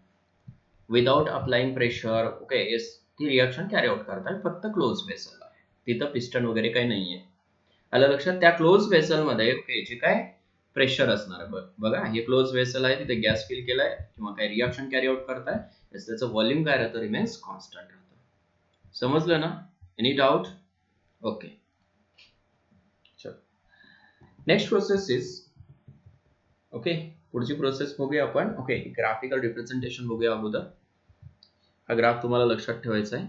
without applying pressure, okay yes, ती रिएक्शन कॅरी आउट करताय, फक्त क्लोज वेसल आहे, तिथं पिस्टन वगैरे काही नाहीये. आलं लक्षात. त्या क्लोज वेसल मध्ये ओके जे काय प्रेशर असणार आहे, बघा हे क्लोज वेसल आहे, तिथे गॅस फिल केलाय किंवा काही रिएक्शन कॅरी आउट करताय, त्याचं व्हॉल्यूम काय राहतं, रिमेन्स कॉन्स्टंट राहतं. समजलं ना. Any doubt. ओके, चलो नेक्स्ट प्रोसेस इज, ओके पुढची प्रोसेस बघूया आपण. ओके, ग्राफिकल रिप्रेझेंटेशन बघूया अगोदर. हा ग्राफ तुम्हाला लक्षात ठेवायचा आहे,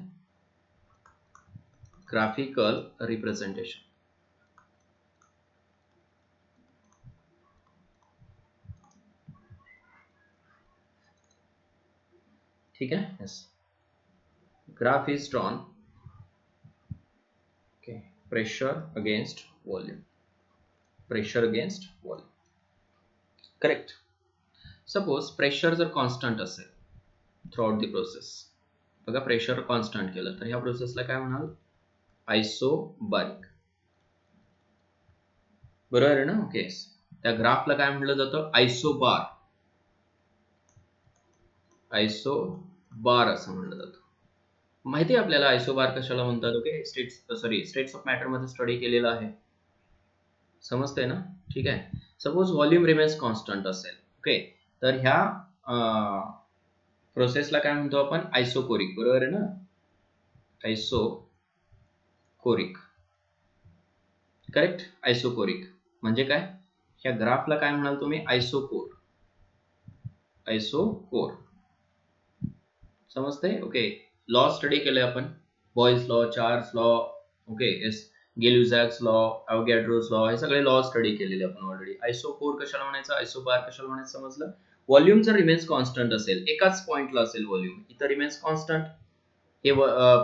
ग्राफिकल रिप्रेझेंटेशन. ठीक है. Yes, graph is drawn. Okay, pressure against volume, pressure against volume. Correct. Suppose pressure जर constant असेल throughout the process, बघा प्रेशर कॉन्स्टंट केलं तर ह्या प्रोसेसला काय म्हणाल, आयसोबारिक. बरोबर आहे ना. ओके, त्या ग्राफला काय म्हटलं जातं, आयसोबार. आयसोबार असं म्हटलं जातं. माहिती आहे आपल्याला आयसोबार कशाला म्हणतात. ओके, स्टेट्स ऑफ मॅटर मध्ये स्टडी केलेला आहे, समजतंय ना. ठीक आहे. सपोज व्हॉल्यूम रिमेन्स कॉन्स्टंट असेल, ओके, तर ह्या प्रोसेसला काय म्हणतो आपण, आयसोकोरिक. बरोबर आहे ना, आयसोकोरिक. करेक्ट. आयसोकोरिक म्हणजे काय, ह्या ग्राफला काय म्हणाल तुम्ही, आयसोकोर. आयसोकोर समजते. ओके, लॉ स्टडी केले आपण, Boyle's law, Charles law, okay yes, Gay Lussac's law, Avogadro's law, हे सगळे लॉ स्टडी केलेले आपण ऑलरेडी. आयसोकोर कशाला म्हणायचं, आयसोबार कशाला म्हणायचं, समजलं. व्हॉल्यूम जर रिमेन्स कॉन्स्टंट असेल, एकाच पॉइंटला असेल व्हॉल्यूम, इथं रिमेन्स कॉन्स्टंट. हे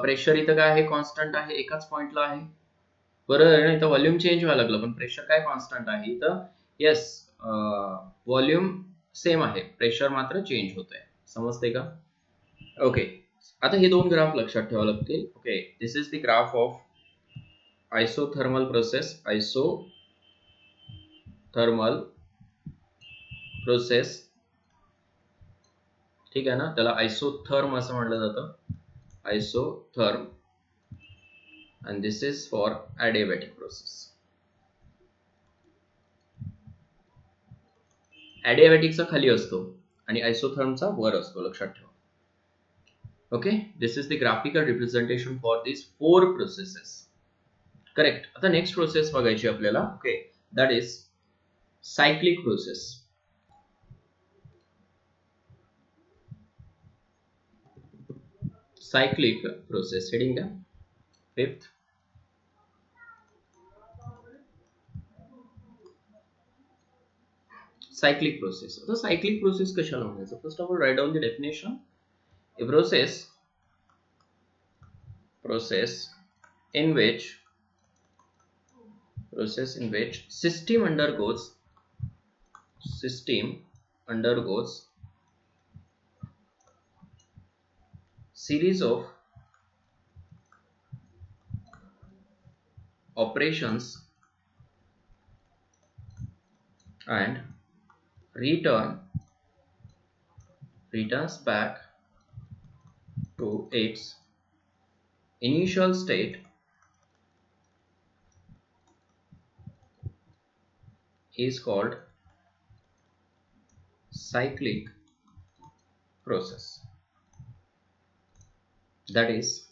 प्रेशर इथं काय आहे, कॉन्स्टंट आहे, एकाच पॉइंटला आहे. बरोबर आहे ना. इथं व्हॉल्यूम चेंज व्हायला लागलं, पण प्रेशर काय कॉन्स्टंट आहे. इथं येस, व्हॉल्यूम सेम आहे, प्रेशर मात्र चेंज होत आहे. समजते का. ओके, आता हे दोन ग्राफ लक्षात ठेवावे लागतील. Okay, this is the graph of isothermal process, isothermal process. ठीक आहे ना, त्याला आयसोथर्म असं म्हटलं जातं, आयसोथर्म. and this is for adiabatic process. adiabaticचा खाली असतो आणि आयसोथर्मचा वर असतो, लक्षात ठेवा. Okay, this is the graphical representation for this 4 processes. Correct. आता नेक्स्ट प्रोसेस बघायची आपल्याला. Okay, that is cyclic process. Cyclic process heading द्या 5th. cyclic process. आता cyclic process कशाला म्हणायचं? First of all write down the definition. A process in which system undergoes series of operations and returns back to its initial state is called cyclic process. That is,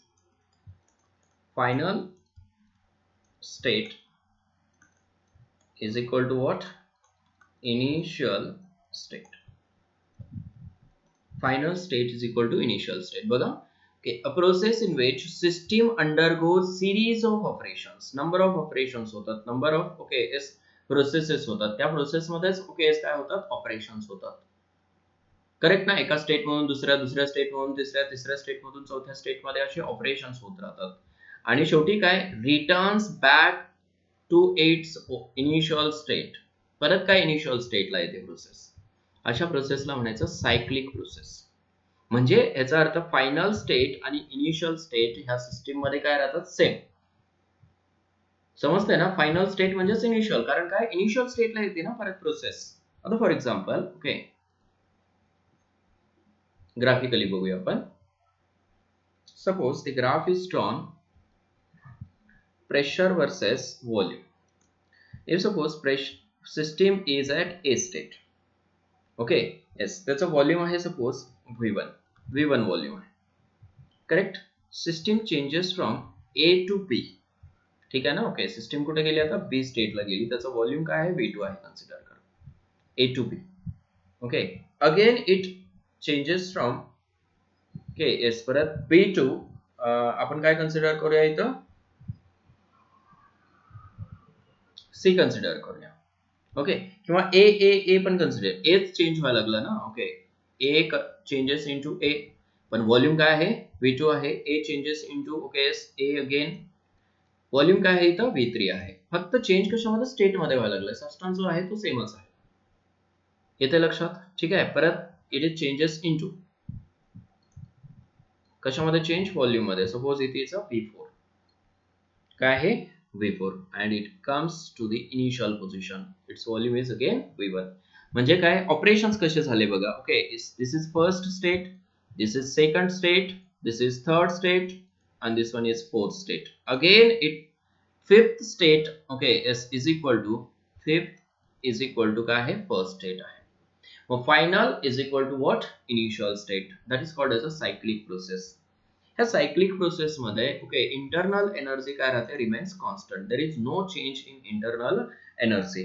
final state is equal to what? Initial state. Final state is equal to initial state. बघा, okay, a process in which system undergoes series of operations. Number of operations होतात, number of processes होतात. त्या process मध्येच काय होतात? Operations होतात. Correct ना? एका स्टेट मधून दुसऱ्या स्टेट मधून तिसऱ्या स्टेट मधून चौथ्या स्टेट मध्ये असे ऑपरेशन्स होत राहतात. आणि शेवटी काय? Returns back to its initial state. परत काय इनिशियल स्टेटला येते प्रोसेस. अशा प्रोसेसला म्हणायचं सायक्लिक प्रोसेस. म्हणजे याचा अर्थ फायनल स्टेट आणि इनिशियल स्टेट ह्या सिस्टीम मध्ये काय राहतात? सेम. समजतंय ना? फायनल स्टेट म्हणजेच इनिशियल, कारण काय? इनिशियल स्टेटला येते ना परत प्रोसेस. आता फॉर एक्झाम्पल, ओके, ग्राफिकली बघूया आपण. Suppose the graph is drawn pressure versus volume. If suppose system is at a state, okay, yes, त्याचं व्हॉल्यूम आहे सपोज V1 व्हॉल्यूम आहे. Correct. System changes from A to B. ठीक आहे ना? Okay, system कुठे गेली? आता बी स्टेटला गेली. त्याचं व्हॉल्यूम काय आहे? V2 आहे. कन्सिडर करा A to B. Okay, again it changes from, okay, yes, परत B2 आपण काय कन्सिडर करूया? इथं सी कन्सिडर करूया. ओके, किंवा ए पण कन्सिडर. एच चेंज व्हायला लागलं ना. ओके, ए चेंजेस इनटू ए, पण व्हॉल्यूम काय आहे? V2 आहे. ए चेंजेस इनटू, ओके, ए अगेन, व्हॉल्यूम काय आहे? इथं V3 आहे. फक्त चेंज कशामध्ये? स्टेट मध्ये व्हायला लागलं. सबस्टन्स जो आहे तो सेमच आहे. येते लक्षात? ठीक आहे. परत इट इज चेंजेस इनटू, कशामध्ये चेंज? व्हॉल्यूम मध्ये. सपोज इथे V4 काय आहे? V4 and it comes to the initial position. Its volume is again V1. म्हणजे काय? ऑपरेशन्स कसे झाले बघा. Okay, this is first state, this is second state, this is third state and this one is fourth state. Again it fifth state, okay, is equal to काय आहे? first state आहे. मग final is equal to what? initial state. That is called as a cyclic process. ह्या cyclic process मध्ये, okay, internal energy काय राहते? Remains constant. There is no change in internal energy.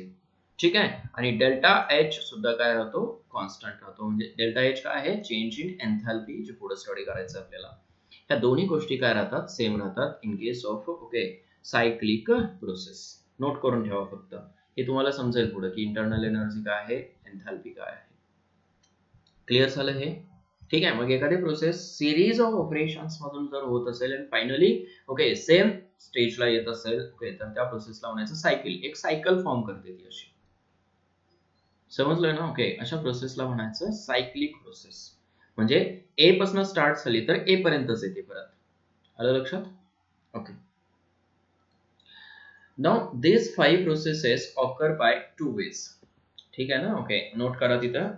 ठीक आहे. आणि डेल्टा एच सुद्धा काय राहतो? कॉन्स्टंट राहतो. म्हणजे डेल्टा एच काय आहे? चेंज इन एन्थॅल्पी, जे पुढे स्टडी करायचं आपल्याला. ह्या दोन्ही गोष्टी काय राहतात? सेम राहतात in case of, okay, cyclic process. Note करून ठेवा फक्त. हे तुम्हाला समजेल पुढे की इंटरनल एनर्जी काय आहे, एन्थॅल्पी काय आहे. क्लिअर झालं हे? ठीक आहे. मग एखादी प्रोसेस सिरीज ऑफ ऑपरेशन्स मधून जर होत असेल आणि फायनली, ओके, सेम स्टेजला येत असेल, ओके, तर त्या प्रोसेसला म्हणायचं सायकल. एक सायकल फॉर्म करते ती अशी. समजलं ना? ओके, अशा प्रोसेसला म्हणायचं सायक्लिक प्रोसेस. म्हणजे ए पासून स्टार्ट झाली तर ए पर्यंतच येते परत. आलं लक्षात? Okay. Now these 5 processes occur by 2 ways. ठीक आहे ना? ओके, नोट करा तिथं.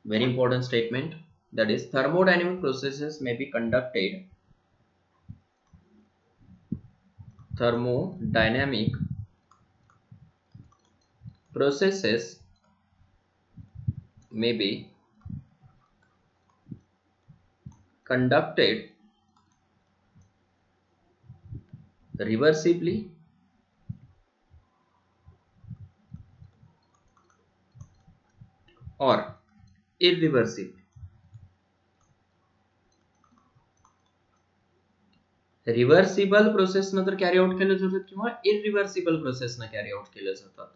Very important statement. that is thermodynamic processes may be conducted thermodynamic processes may be conducted reversibly or irreversibly. Reversible प्रोसेसनं तर कॅरी आउट केले जातात किंवा इरिव्हर्सिबल प्रोसेसनं कॅरी आउट केले जातात.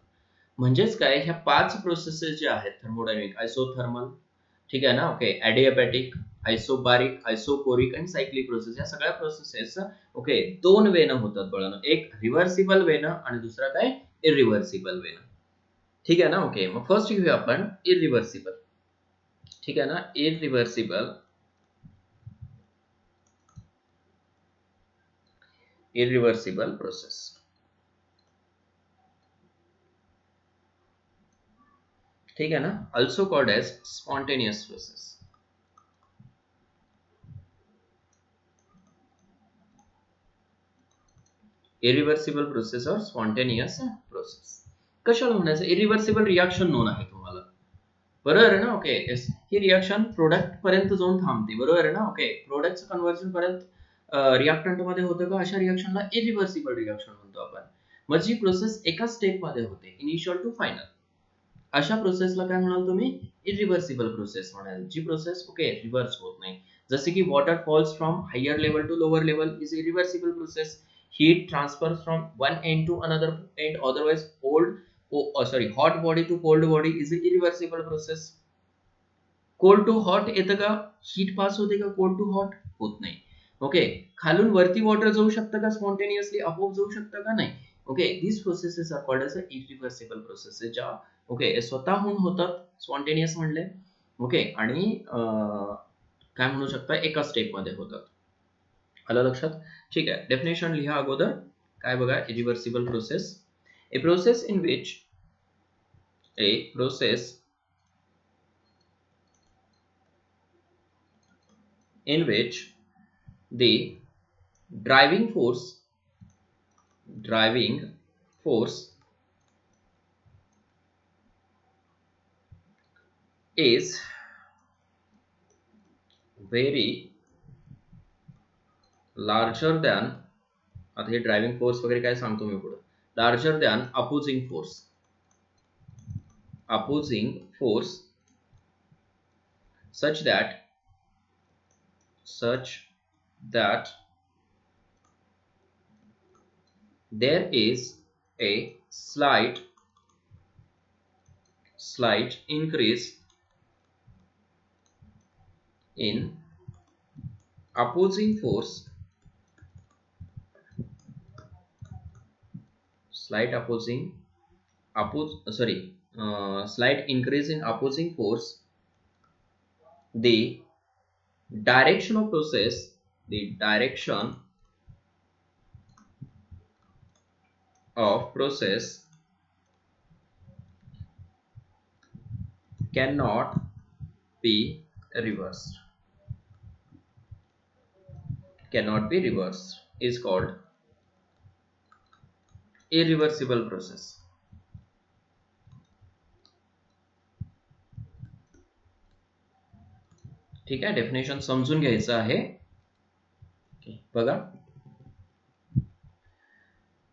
म्हणजेच काय, ह्या 5 प्रोसेसेस ज्या आहेत थर्मोडायनामिक, आयसोथर्मल, ठीक आहे ना, ओके, ॲडियाबॅटिक, आयसोबारिक, आयसोकोरिक आणि सायक्लिक प्रोसेस, या सगळ्या प्रोसेसेस ओके 2 वेनं होतात बळानं, एक रिव्हर्सिबल वेनं आणि दुसरा काय इरिव्हर्सिबल वेनं. ठीक आहे ना, ओके. मग फर्स्ट घेऊया आपण इरिव्हर्सिबल. ठीक आहे ना, इरिव्हर्सिबल प्रोसेस. ठीक है ना, also called as spontaneous process. Irreversible process और स्पॉन्टेनियस प्रोसेस. कशाला म्हणायचं, इरिव्हर्सिबल रिएक्शन नोन आहे तुम्हाला, बरोबर आहे ना, ओके. ही रिएक्शन प्रोडक्ट पर्यंत जाऊन थांबते, बरोबर आहे ना, ओके. प्रोडक्टचं कन्व्हर्जन पर्यंत रिएक्टंट मध्ये होतं का, अशा रिएक्शनला इरिव्हर्सिबल रिएक्शन म्हणतो आपण. मग जी प्रोसेस एका स्टेप मध्ये होते, इनिशियल टू फायनल, अशा प्रोसेसला काय म्हणाल तुम्ही, इरिव्हर्सिबल प्रोसेस म्हणाल. जी प्रोसेस ओके रिव्हर्स होत नाही, जसे की water falls from higher level to lower level is irreversible process. Heat transfers from one end to another end, otherwise hot body to cold body is a irreversible process. Cold to hot येतं का, heat pass होते का, cold to hot होत नाही. Okay, खालून वरती water जाऊ शकतं का स्पॉन्टेनियसली, आपोआप जाऊ शकतं का, नाही. Okay, this processes are called as a irreversible process, ज्या ओके स्वतःहून होतात, स्पॉन्टेनियस म्हणले, ओके, आणि काय म्हणू शकता, एका स्टेप मध्ये होतात. आलं लक्षात. ठीक आहे, डेफिनेशन लिहा अगोदर. काय बघा, irreversible process, a process in which the driving force is very larger than, आता हे ड्रायव्हिंग फोर्स वगैरे काय सांगतो मी पुढे, larger than opposing force such that there is a slight increase in opposing force, slight increase in opposing force, the direction of process cannot be reversed, is called irreversible process. ठीक आहे, definition समजून घ्यायचं आहे. बघा,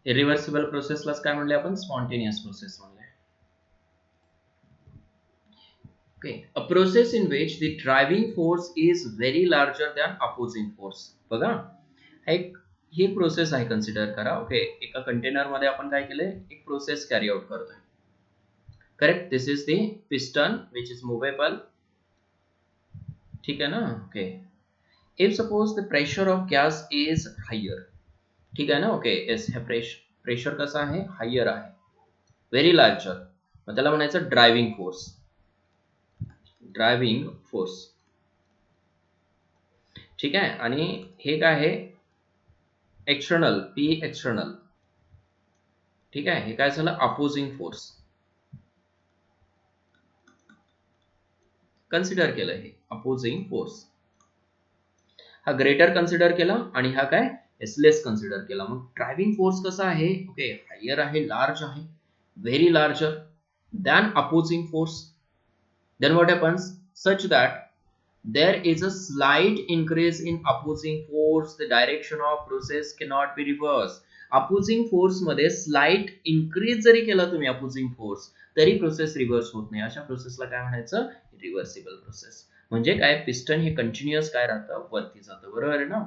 irreversible प्रोसेसलाच काय म्हणले आपण, spontaneous process म्हणले. Okay, a process in which the driving force is very larger than opposing force. बघा, ही प्रोसेस आहे, कन्सिडर करा. ओके, एका कंटेनर मध्ये आपण काय केलंय, एक प्रोसेस कॅरी आउट करतोय, correct. This is the piston which is movable. ठीक आहे ना, okay. If suppose the pressure of gas is higher, ठीक आहे ना, ओके, प्रेशर कसा आहे, हायर आहे, व्हेरी लार्जर, मग त्याला म्हणायचं ड्रायव्हिंग फोर्स. ठीक आहे, आणि हे काय आहे, एक्सटर्नल, पी एक्सटर्नल. ठीक आहे, हे काय झालं, अपोजिंग फोर्स. कन्सिडर केलं हे अपोजिंग फोर्स. हा ग्रेटर कन्सिडर केला आणि हा काय लेस कन्सिडर केला. मग ड्रायव्हिंग फोर्स कसा आहे, ओके हायर आहे, लार्ज आहे, very larger than opposing force. Then what happens such that there is a slight increase in opposing force, the direction of process cannot be reversed. opposing force मध्ये slight increase जरी केला तुम्ही opposing force तरी process reverse होत नाही. अशा प्रोसेसला काय म्हणायचं, रिव्हर्सिबल प्रोसेस. म्हणजे काय, पिस्टन हे कंटिन्युअस काय राहतं, वरती जातं. बरोबर आहे ना.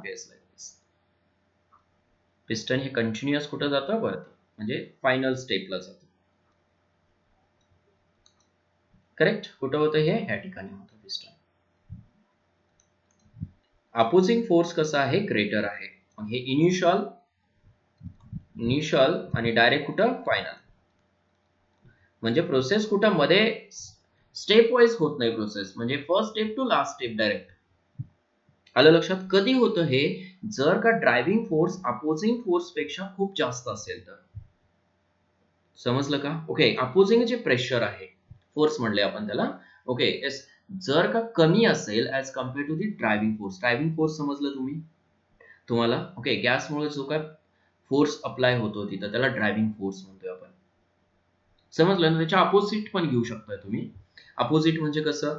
पिस्टन हे कंटिन्युअस कुठं जातं, वरती, म्हणजे फायनल स्टेपला जातं. करेक्ट. कुठं होतं हे, ह्या ठिकाणी होतं पिस्टन. अपोजिंग फोर्स कसा आहे, ग्रेटर आहे. मग हे इनिशियल आणि डायरेक्ट कुठं, फायनल. म्हणजे प्रोसेस कुठं मध्ये स्टेप वाईज होत नाही प्रोसेस, म्हणजे first step to last step direct. आलं लक्षात. कधी होतं हे, जर का ड्रायव्हिंग फोर्स अपोजिंग फोर्स पेक्षा खूप जास्त असेल तर. समजलं का. ओके. अपोजिंग जे प्रेशर आहे, फोर्स म्हणले आपण त्याला, ओके येस, जर का कमी असेल as compare to the driving force. Driving force समजलं तुम्हाला, ओके. गॅसमुळे जो काय फोर्स अप्लाय होतो तिथं, त्याला ड्रायव्हिंग फोर्स म्हणतोय आपण. समजलं ना. त्याच्या अपोजिट पण घेऊ शकताय तुम्ही. अपोजिट म्हणजे कसं,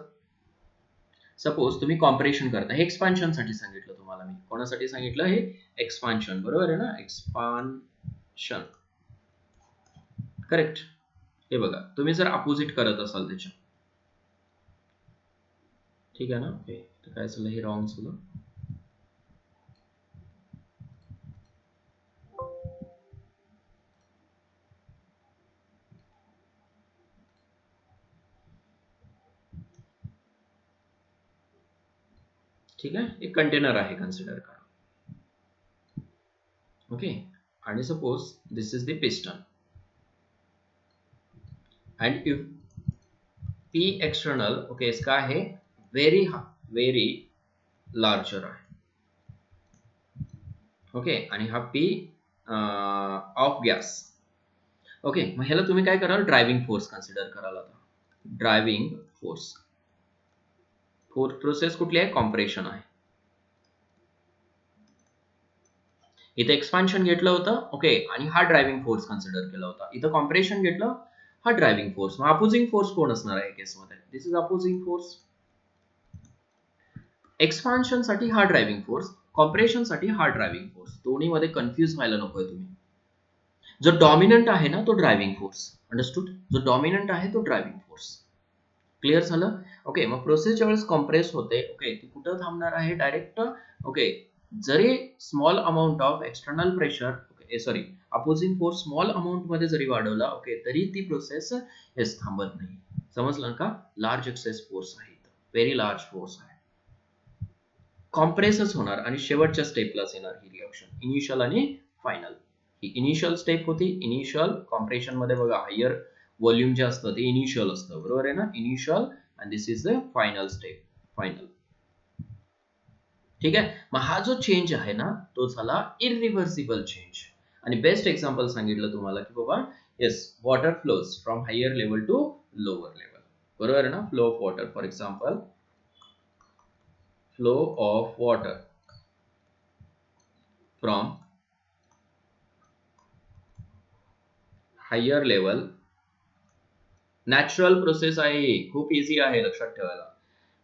सपोज तुम्ही कॉम्प्रेशन करता, हे एक्सपान्शन साठी सांगितलं तुम्हाला मी. कोणासाठी सांगितलं हे, एक्सपान्शन. बरोबर आहे ना, एक्सपान्शन. करेक्ट. हे बघा, तुम्ही जर अपोजिट करत असाल त्याच्या, ठीक आहे ना. ओके. तर काय झालं, हे रॉंग झालं. ठीक आहे. एक कंटेनर आहे, कन्सिडर करा. ओके. आणि suppose this is the piston and if P external, okay, इसका आहे व्हेरी लार्जर आहे. ओके. आणि हा पी ऑफ गॅस. ओके. मग ह्याला तुम्ही काय कराल, ड्रायव्हिंग फोर्स कन्सिडर कराल. आता ड्रायव्हिंग फोर्स प्रोसेस कुठली आहे, कॉम्प्रेशन आहे. इथे एक्सपान्शन घेतलं होतं, ओके, आणि हा ड्रायव्हिंग फोर्स कन्सिडर केला होता. इथं कॉम्प्रेशन घेतलं, हा ड्रायव्हिंग फोर्स. मग अपोजिंग फोर्स कोण असणार आहे केसमध्ये, दिस इज अपोजिंग फोर्स. एक्सपान्शन साठी हा ड्रायव्हिंग फोर्स, कॉम्प्रेशन साठी हा ड्रायव्हिंग फोर्स. दोन्ही मध्ये कन्फ्युज व्हायला नकोय तुम्ही. जो डॉमिनंट आहे ना तो ड्रायव्हिंग फोर्स. अंडरस्टूड. जो डॉमिनंट आहे तो ड्रायव्हिंग फोर्स. क्लिअर झालं. ओके. मग प्रोसेसच्या वेळेस कॉम्प्रेस होते, ओके, ती कुठं थांबणार आहे, डायरेक्ट, ओके. जरी small amount of external pressure, okay sorry, opposing force small amount मध्ये जरी वाढवला, ओके, तरी ती प्रोसेस हेच थांबत नाही. समजलं का. लार्ज एक्सेस फोर्स आहे, व्हेरी लार्ज फोर्स आहे, कॉम्प्रेसच होणार आणि शेवटच्या स्टेपलाच येणार ही रिएक्शन, इनिशियल आणि फायनल. ही इनिशियल स्टेप होती. इनिशियल कॉम्प्रेशन मध्ये बघा, हायर व्हॉल्यूम जे असतं ते इनिशियल असतं. बरोबर आहे ना, initial. And this is the final step, final. ठीक आहे. मग हा जो चेंज आहे ना तो झाला इरिव्हर्सिबल चेंज. आणि बेस्ट एक्झाम्पल सांगितलं तुम्हाला की बाबा yes, water flows from higher level to lower level. बरोबर आहे ना. Flow of water, for example, flow of water from higher level. Natural process आहे, खूप इझी आहे लक्षात ठेवायला.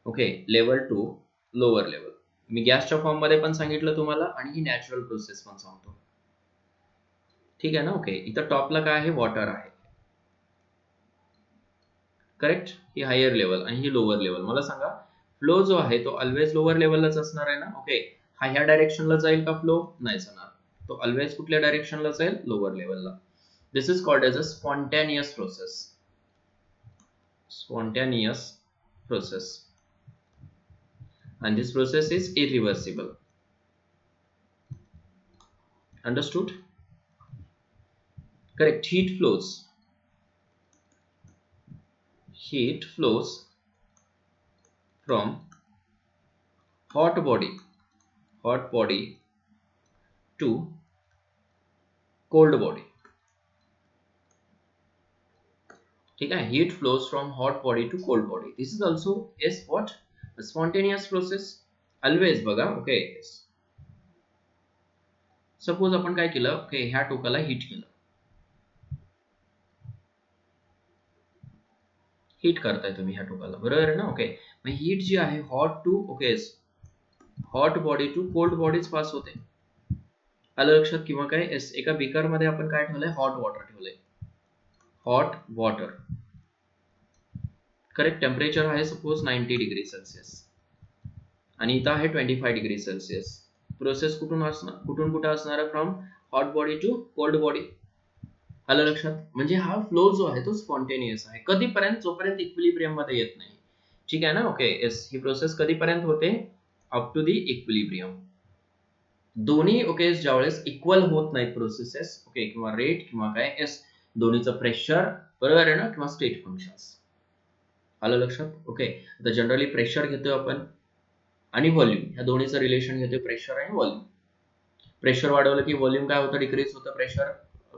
Okay. Level to lower level. मी गॅसच्या फॉर्म मध्ये पण सांगितलं तुम्हाला आणि ही नॅचरल प्रोसेस पण सांगतो. ठीक आहे ना. ओके. इथं टॉपला काय आहे, वॉटर आहे. करेक्ट. ही हायर लेवल आणि ही लोअर लेवल. मला सांगा, फ्लो जो आहे तो ऑलवेज लोअर लेवललाच असणार आहे ना. ओके. हा ह्या डायरेक्शनला जाईल का फ्लो, नाही जाणार. तो ऑलवेज कुठल्या डायरेक्शनला जाईल, लोअर लेवलला. This is called as a spontaneous process. Spontaneous process, and this process is irreversible. Understood. Correct. Heat flows from hot body to cold body. ठीक आहे. Heat flows from hot body to cold body. This is also is what spontaneous process. Always बघा. Okay, suppose आपण काय केलं, okay, ह्या टोकाला heat केलं, heat करताय तुम्ही ह्या टोकाला, बरोबर आहे ना. ओके, मग हीट जी आहे hot to, okay, hot body to cold bodies pass होते. आलं लक्षात. किंवा काय, एका बीकर मध्ये आपण काय ठेवलंय, हॉट वॉटर ठेवलंय, हॉट वॉटर. करेक्ट. टेम्परेचर आहे सपोज 90 डिग्री सेल्सिअस आणि इथं आहे 25 डिग्री सेल्सिअस. प्रोसेस कुठून कुठं असणार, from hot body to cold body. आलं लक्षात. म्हणजे हा फ्लो जो आहे तो स्पॉन्टेनियस आहे. कधीपर्यंत, जोपर्यंत इक्विलिब्रियम मध्ये येत नाही. ठीक आहे ना. Okay, yes. ही प्रोसेस कधीपर्यंत होते, अप टू दी इक्विलिब्रियम. दोन्ही, ओके, ज्यावेळेस इक्वल होत नाहीत प्रोसेसेस, ओके, किंवा रेट किंवा काय, एस, दोन्हीचं प्रेशर, बरोबर आहे ना, किंवा स्टेट फंक्शन्स. आलं लक्षात. ओके, आता जनरली प्रेशर घेतोय आपण आणि व्हॉल्यूम, ह्या दोन्हीचं रिलेशन घेतोय, प्रेशर आणि व्हॉल्यूम. प्रेशर वाढवलं की व्हॉल्यूम काय होतं, डिक्रीज होतं. प्रेशर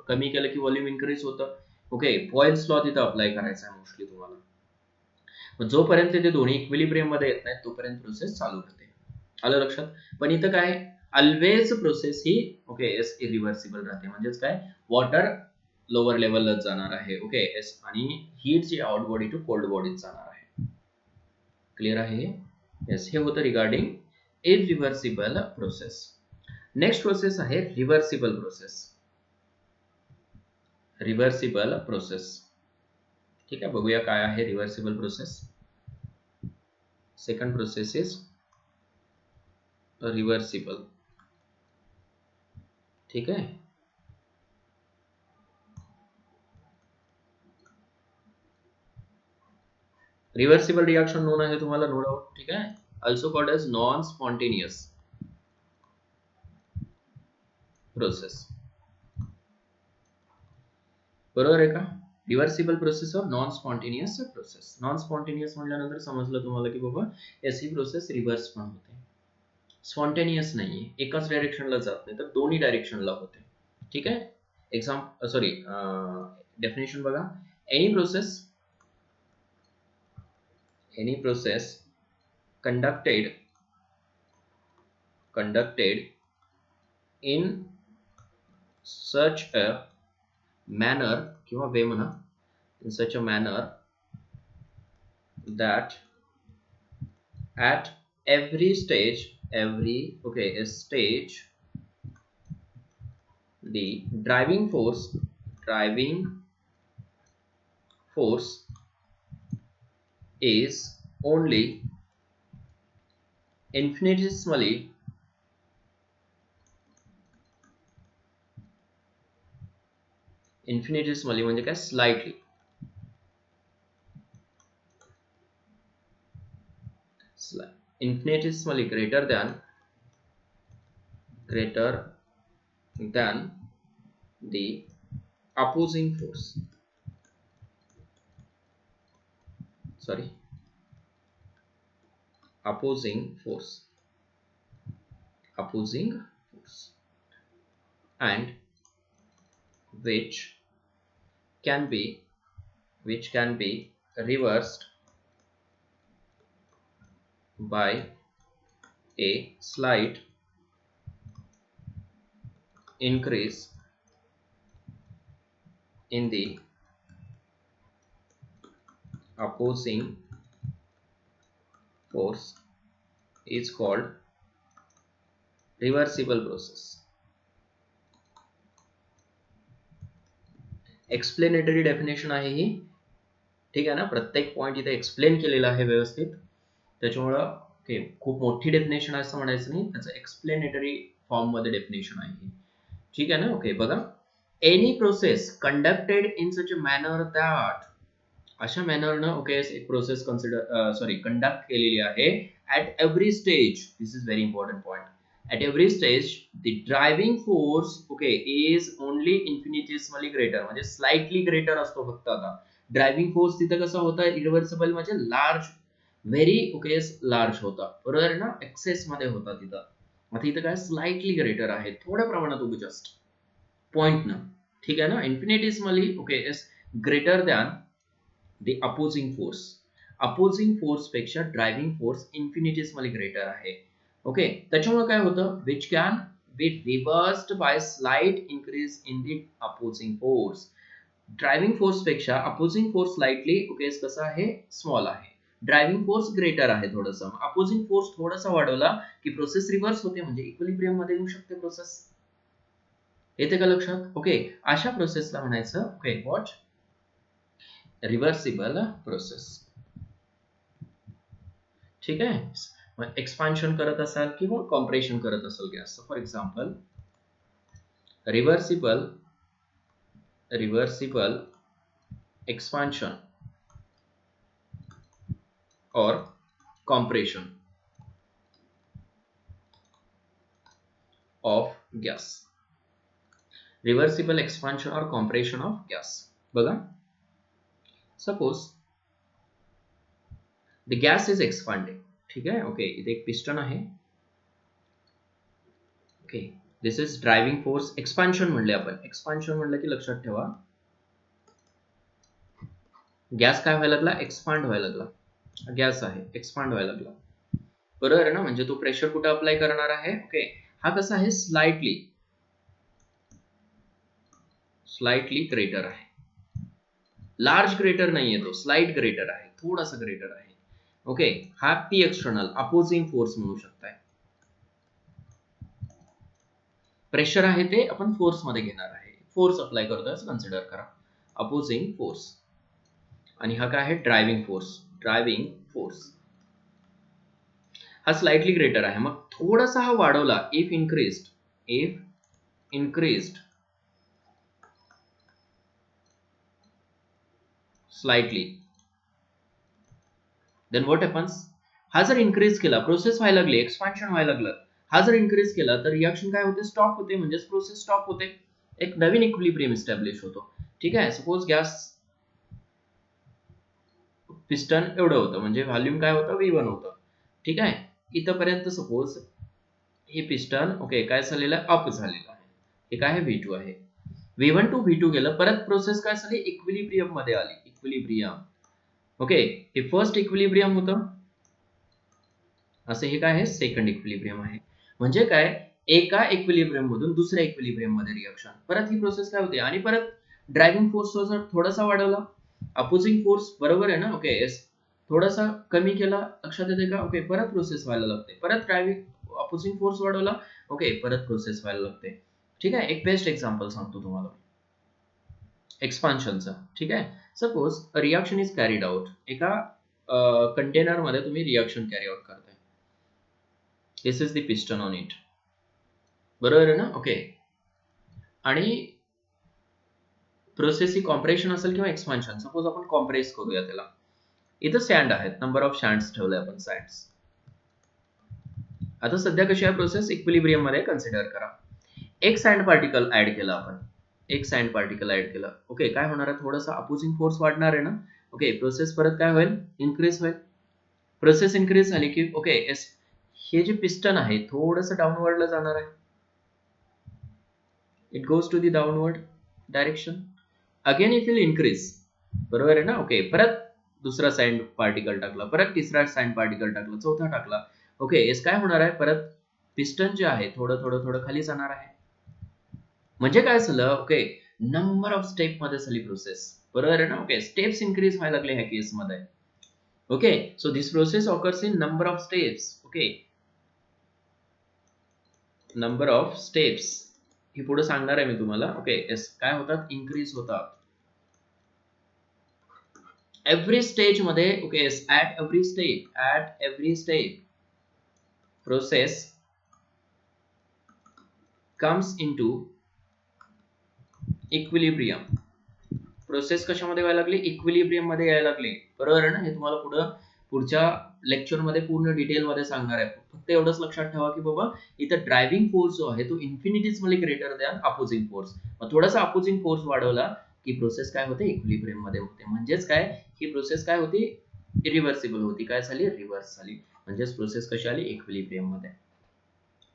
कमी केलं की व्हॉल्यूम इन्क्रीज होतं. ओके, पॉइल्स लॉ तिथं अप्लाय करायचा आहे मोस्टली तुम्हाला. जोपर्यंत ते दोन्ही इक्विलिब्रियम मध्ये येत नाहीत तोपर्यंत प्रोसेस चालू राहते. आलं लक्षात. पण इथं काय, ऑलवेज प्रोसेस ही, ओके, एस, इरिव्हर्सिबल राहते. म्हणजेच काय, वॉटर लोअर लेवललाच जाणार आहे. ओके, एस, आणि हीट जी आउट बॉडी टू कोल्ड बॉडीत जाणार आहे. क्लिअर आहे. येस, हे होतं regarding irreversible process. Next process आहे रिव्हर्सिबल प्रोसेस. Reversible process. ठीक आहे, बघूया काय आहे reversible process. Second process is reversible. ठीक आहे. रिव्हर्सिबल रिएक्शन नोन आहे तुम्हाला, नो डाउट. ठीक आहे. Also called as non spontaneous process. बरोबर आहे का. रिव्हर्सिबल प्रोसेस और non spontaneous process. Non spontaneous म्हटल्यानंतर समजलं तुम्हाला की बाबा एस, ही प्रोसेस रिव्हर्स पण होते. स्पॉन्टेनियस नाहीये, एकाच डायरेक्शनला जात नाही, तर दोन्ही डायरेक्शनला होते. ठीक आहे. सॉरी, डेफिनेशन बघा. Any process conducted in such a manner किंवा वे म्हणा, in such a manner that at every stage the driving force is only infinitesimally म्हणजे काय, slightly, infinitesimally greater than the opposing force. opposing force and which can be reversed by a slight increase in the opposing force is called reversible process. Explanatory definition आहे ही. ठीक आहे ना. प्रत्येक point इथे explain केलेला आहे व्यवस्थित, त्याच्यामुळं ओके, खूप मोठी डेफिनेशन आहे असं म्हणायचं नाही, त्याचं एक्सप्लेनेटरी फॉर्म मध्ये डेफिनेशन आहे ही. ठीक आहे ना. ओके, बघा. Any process conducted in such a manner that, अशा मॅनरनं, ओके, एक प्रोसेस कंडक्ट केलेली आहे. At every stage, this is very important point, at every stage the driving force, okay, is only infinitesimally greater, म्हणजे slightly greater असतो फक्त. आता driving force तिथं कसा होता, इरिव्हर्सिबल म्हणजे लार्ज, व्हेरी, ओके, लार्ज होता, बरोबर ना, एक्सेस मध्ये होता तिथं. आता इथं काय, स्लाइटली ग्रेटर आहे, थोड्या प्रमाणात उभी, जस्ट पॉइंट न. ठीक आहे ना. Infinitesimally, okay, is greater than the opposing force पेक्षा ड्रायव्हिंग फोर्स इन्फिनिटेसिमली ग्रेटर आहे. ओके, त्याच्यामुळे काय होतं, which can be reversed by slight increase in the opposing force. Driving force पेक्षा अपोजिंग फोर्स स्लाइटली ओके कसं आहे, स्मॉल आहे. Driving force greater आहे थोडंसं. अपोजिंग फोर्स थोडासा वाढवला की प्रोसेस रिव्हर्स होते, म्हणजे इक्विलिब्रियम मध्ये येऊ शकते प्रोसेस. येते का लक्षात? ओके, अशा प्रोसेसला म्हणायचं ओके व्हॉट, रिव्हर्सिबल प्रोसेस. ठीक आहे. मग एक्सपान्शन करत असाल किंवा कॉम्प्रेशन करत असाल gas, for example reversible expansion or compression of gas. Reversible expansion or compression of gas. बघा, suppose the gas is expanding. ठीक आहे. ओके, इथे एक पिस्टन आहे. Okay, this is driving force. Expansion म्हणले आपण. एक्सपान्शन म्हणलं की लक्षात ठेवा, गॅस काय व्हायला लागला, एक्सपांड व्हायला लागला. गॅस आहे, एक्सपांड व्हायला लागला. बरोबर आहे ना? म्हणजे तो प्रेशर कुठे अप्लाय करणार आहे. ओके, हा कसा आहे, स्लाइटली ग्रेटर आहे. लार्ज ग्रेटर नाहीये, तो स्लाइट ग्रेटर आहे, थोडासा ग्रेटर आहे. ओके, हा पी एक्सटर्नल अपोजिंग फोर्स म्हणू शकताय. प्रेशर आहे ते आपण फोर्स मध्ये घेणार आहे, फोर्स अप्लाय करतोय असं कन्सिडर करा, अपोजिंग फोर्स. आणि हा काय आहे, ड्रायव्हिंग फोर्स. हा स्लाइटली ग्रेटर आहे. मग थोडासा हा वाढवला, if increased slightly, then what happens, हा जर इन्क्रीज केला, प्रोसेस व्हायला लागली, एक्सपान्शन व्हायला लागलं, हा जर इन्क्रीज केला तर रिएक्शन काय होते, स्टॉप होते, म्हणजे प्रोसेस स्टॉप होते. एक नवीन इक्विलिब्रियम एस्टॅब्लिश होतो. ठीक आहे. सपोज गॅस पिस्टन एवढं होतं, म्हणजे व्हॉल्यूम काय होतं, V1 होतं. ठीक आहे. इथपर्यंत सपोज हे पिस्टन ओके काय झालेलं आहे, अप झालेलं आहे. हे काय आहे, V2 आहे. V1 टू V2 गेलं, परत प्रोसेस काय झाली, इक्विलिब्रियम मध्ये आली. इक्विलिब्रियम. ओके, हे फर्स्ट इक्विलिब्रियम होतं, असं हे काय आहे, सेकंड इक्विलिब्रियम आहे. म्हणजे काय, एका इक्विलिब्रियम मधून दुसऱ्या इक्विलिब्रियम मध्ये रिएक्शन, परत ही प्रोसेस काय होते. आणि परत ड्रायव्हिंग फोर्स जर थोडासा वाढवला, अपोजिंग फोर्स बरोबर आहे ना. ओके, येस, थोडासा कमी केला, लक्षात येते का. ओके, परत प्रोसेस व्हायला लागते, परत ड्रायव्हिंग अपोजिंग फोर्स वाढवला, ओके परत प्रोसेस व्हायला लागते. ठीक आहे. एक बेस्ट एक्झाम्पल सांगतो तुम्हाला एक्सपान्शनचा. ठीक आहे. Suppose reaction is carried out, एका कंटेनर मध्ये तुम्ही रिएक्शन कॅरी आउट करताय. This is the piston on it, बरोबर आहे ना. ओके, आणि प्रोसेस ही कॉम्प्रेशन असेल किंवा एक्सपान्शन. सपोज आपण कॉम्प्रेस करूया त्याला. इथं सँड आहेत, नंबर ऑफ सँड्स ठेवले आपण, सँड्स. आता सध्या कशी आहे प्रोसेस, इक्विलिब्रियम मध्ये कन्सिडर करा. एक सँड पार्टिकल ऍड केला आपण, ओके, काय होणार आहे, थोडासा अपोजिंग फोर्स वाढणार आहे ना. ओके, प्रोसेस परत काय होईल, इन्क्रीज होईल. प्रोसेस इन्क्रीज झाली की ओके येस, हे जे पिस्टन आहे थोडंसं डाऊनवर्डला जाणार आहे. It goes to the downward direction. Again it will increase, बरोबर आहे ना. ओके, परत दुसरा सँड पार्टिकल टाकला, परत तिसरा सँड पार्टिकल टाकला, चौथा टाकला. ओके, येस, काय होणार आहे, परत पिस्टन जे आहे थोडं खाली जाणार आहे. म्हणजे काय झालं, ओके नंबर ऑफ स्टेप मध्ये झाली प्रोसेस, बरोबर आहे ना. ओके, स्टेप्स इन्क्रीज व्हायला लागले ह्या केस मध्ये. Okay, so this process occurs in number of steps. Okay, number of steps ही पुढे सांगणार आहे मी तुम्हाला. ओके, येस, काय होतात, इन्क्रीज होतात एव्हरी स्टेज मध्ये. Okay, yes, at every step process comes into equilibrium. Process कशामध्ये व्हायला लागली, इक्विलिब्रियम मध्ये यायला लागली, बरोबर आहे ना. हे तुम्हाला पुढच्या लेक्चर मध्ये पूर्ण डिटेल मध्ये सांगणार आहे. फक्त एवढंच लक्षात ठेवा की बाबा इथं ड्रायव्हिंग फोर्स जो आहे तो इन्फिनिटीजमध्ये ग्रेटर दॅन अपोजिंग फोर्स. मग थोडासा अपोजिंग फोर्स वाढवला की प्रोसेस काय होते, इक्विलिब्रियम मध्ये होते. म्हणजेच काय, ही प्रोसेस काय होती, इरिव्हर्सिबल होती. काय झाली, रिव्हर्स झाली. म्हणजेच प्रोसेस कशी आली, इक्विलिब्रियम मध्ये.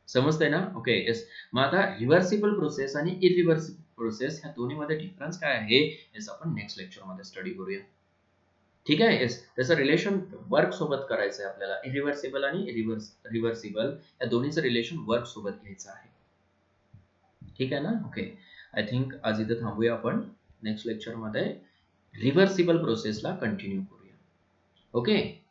समजतंय ना. Okay, yes. मग आता रिव्हर्सिबल प्रोसेस आणि इरिव्हर्सिबल प्रोसेस ह्या दोन्ही मध्ये डिफरन्स काय आहे, हेच आपण नेक्स्ट लेक्चर मध्ये स्टडी करूया. ठीक आहे. येस, त्याचं रिलेशन वर्क सोबत करायचं आहे आपल्याला. इरिव्हर्सिबल आणि रिव्हर्सिबल या दोन्हीचं रिलेशन वर्क सोबत घ्यायचं आहे. ठीक आहे ना. ओके, आय थिंक आज इथं थांबूया आपण. नेक्स्ट लेक्चरमध्ये रिव्हर्सिबल प्रोसेसला कंटिन्यू करूया. ओके.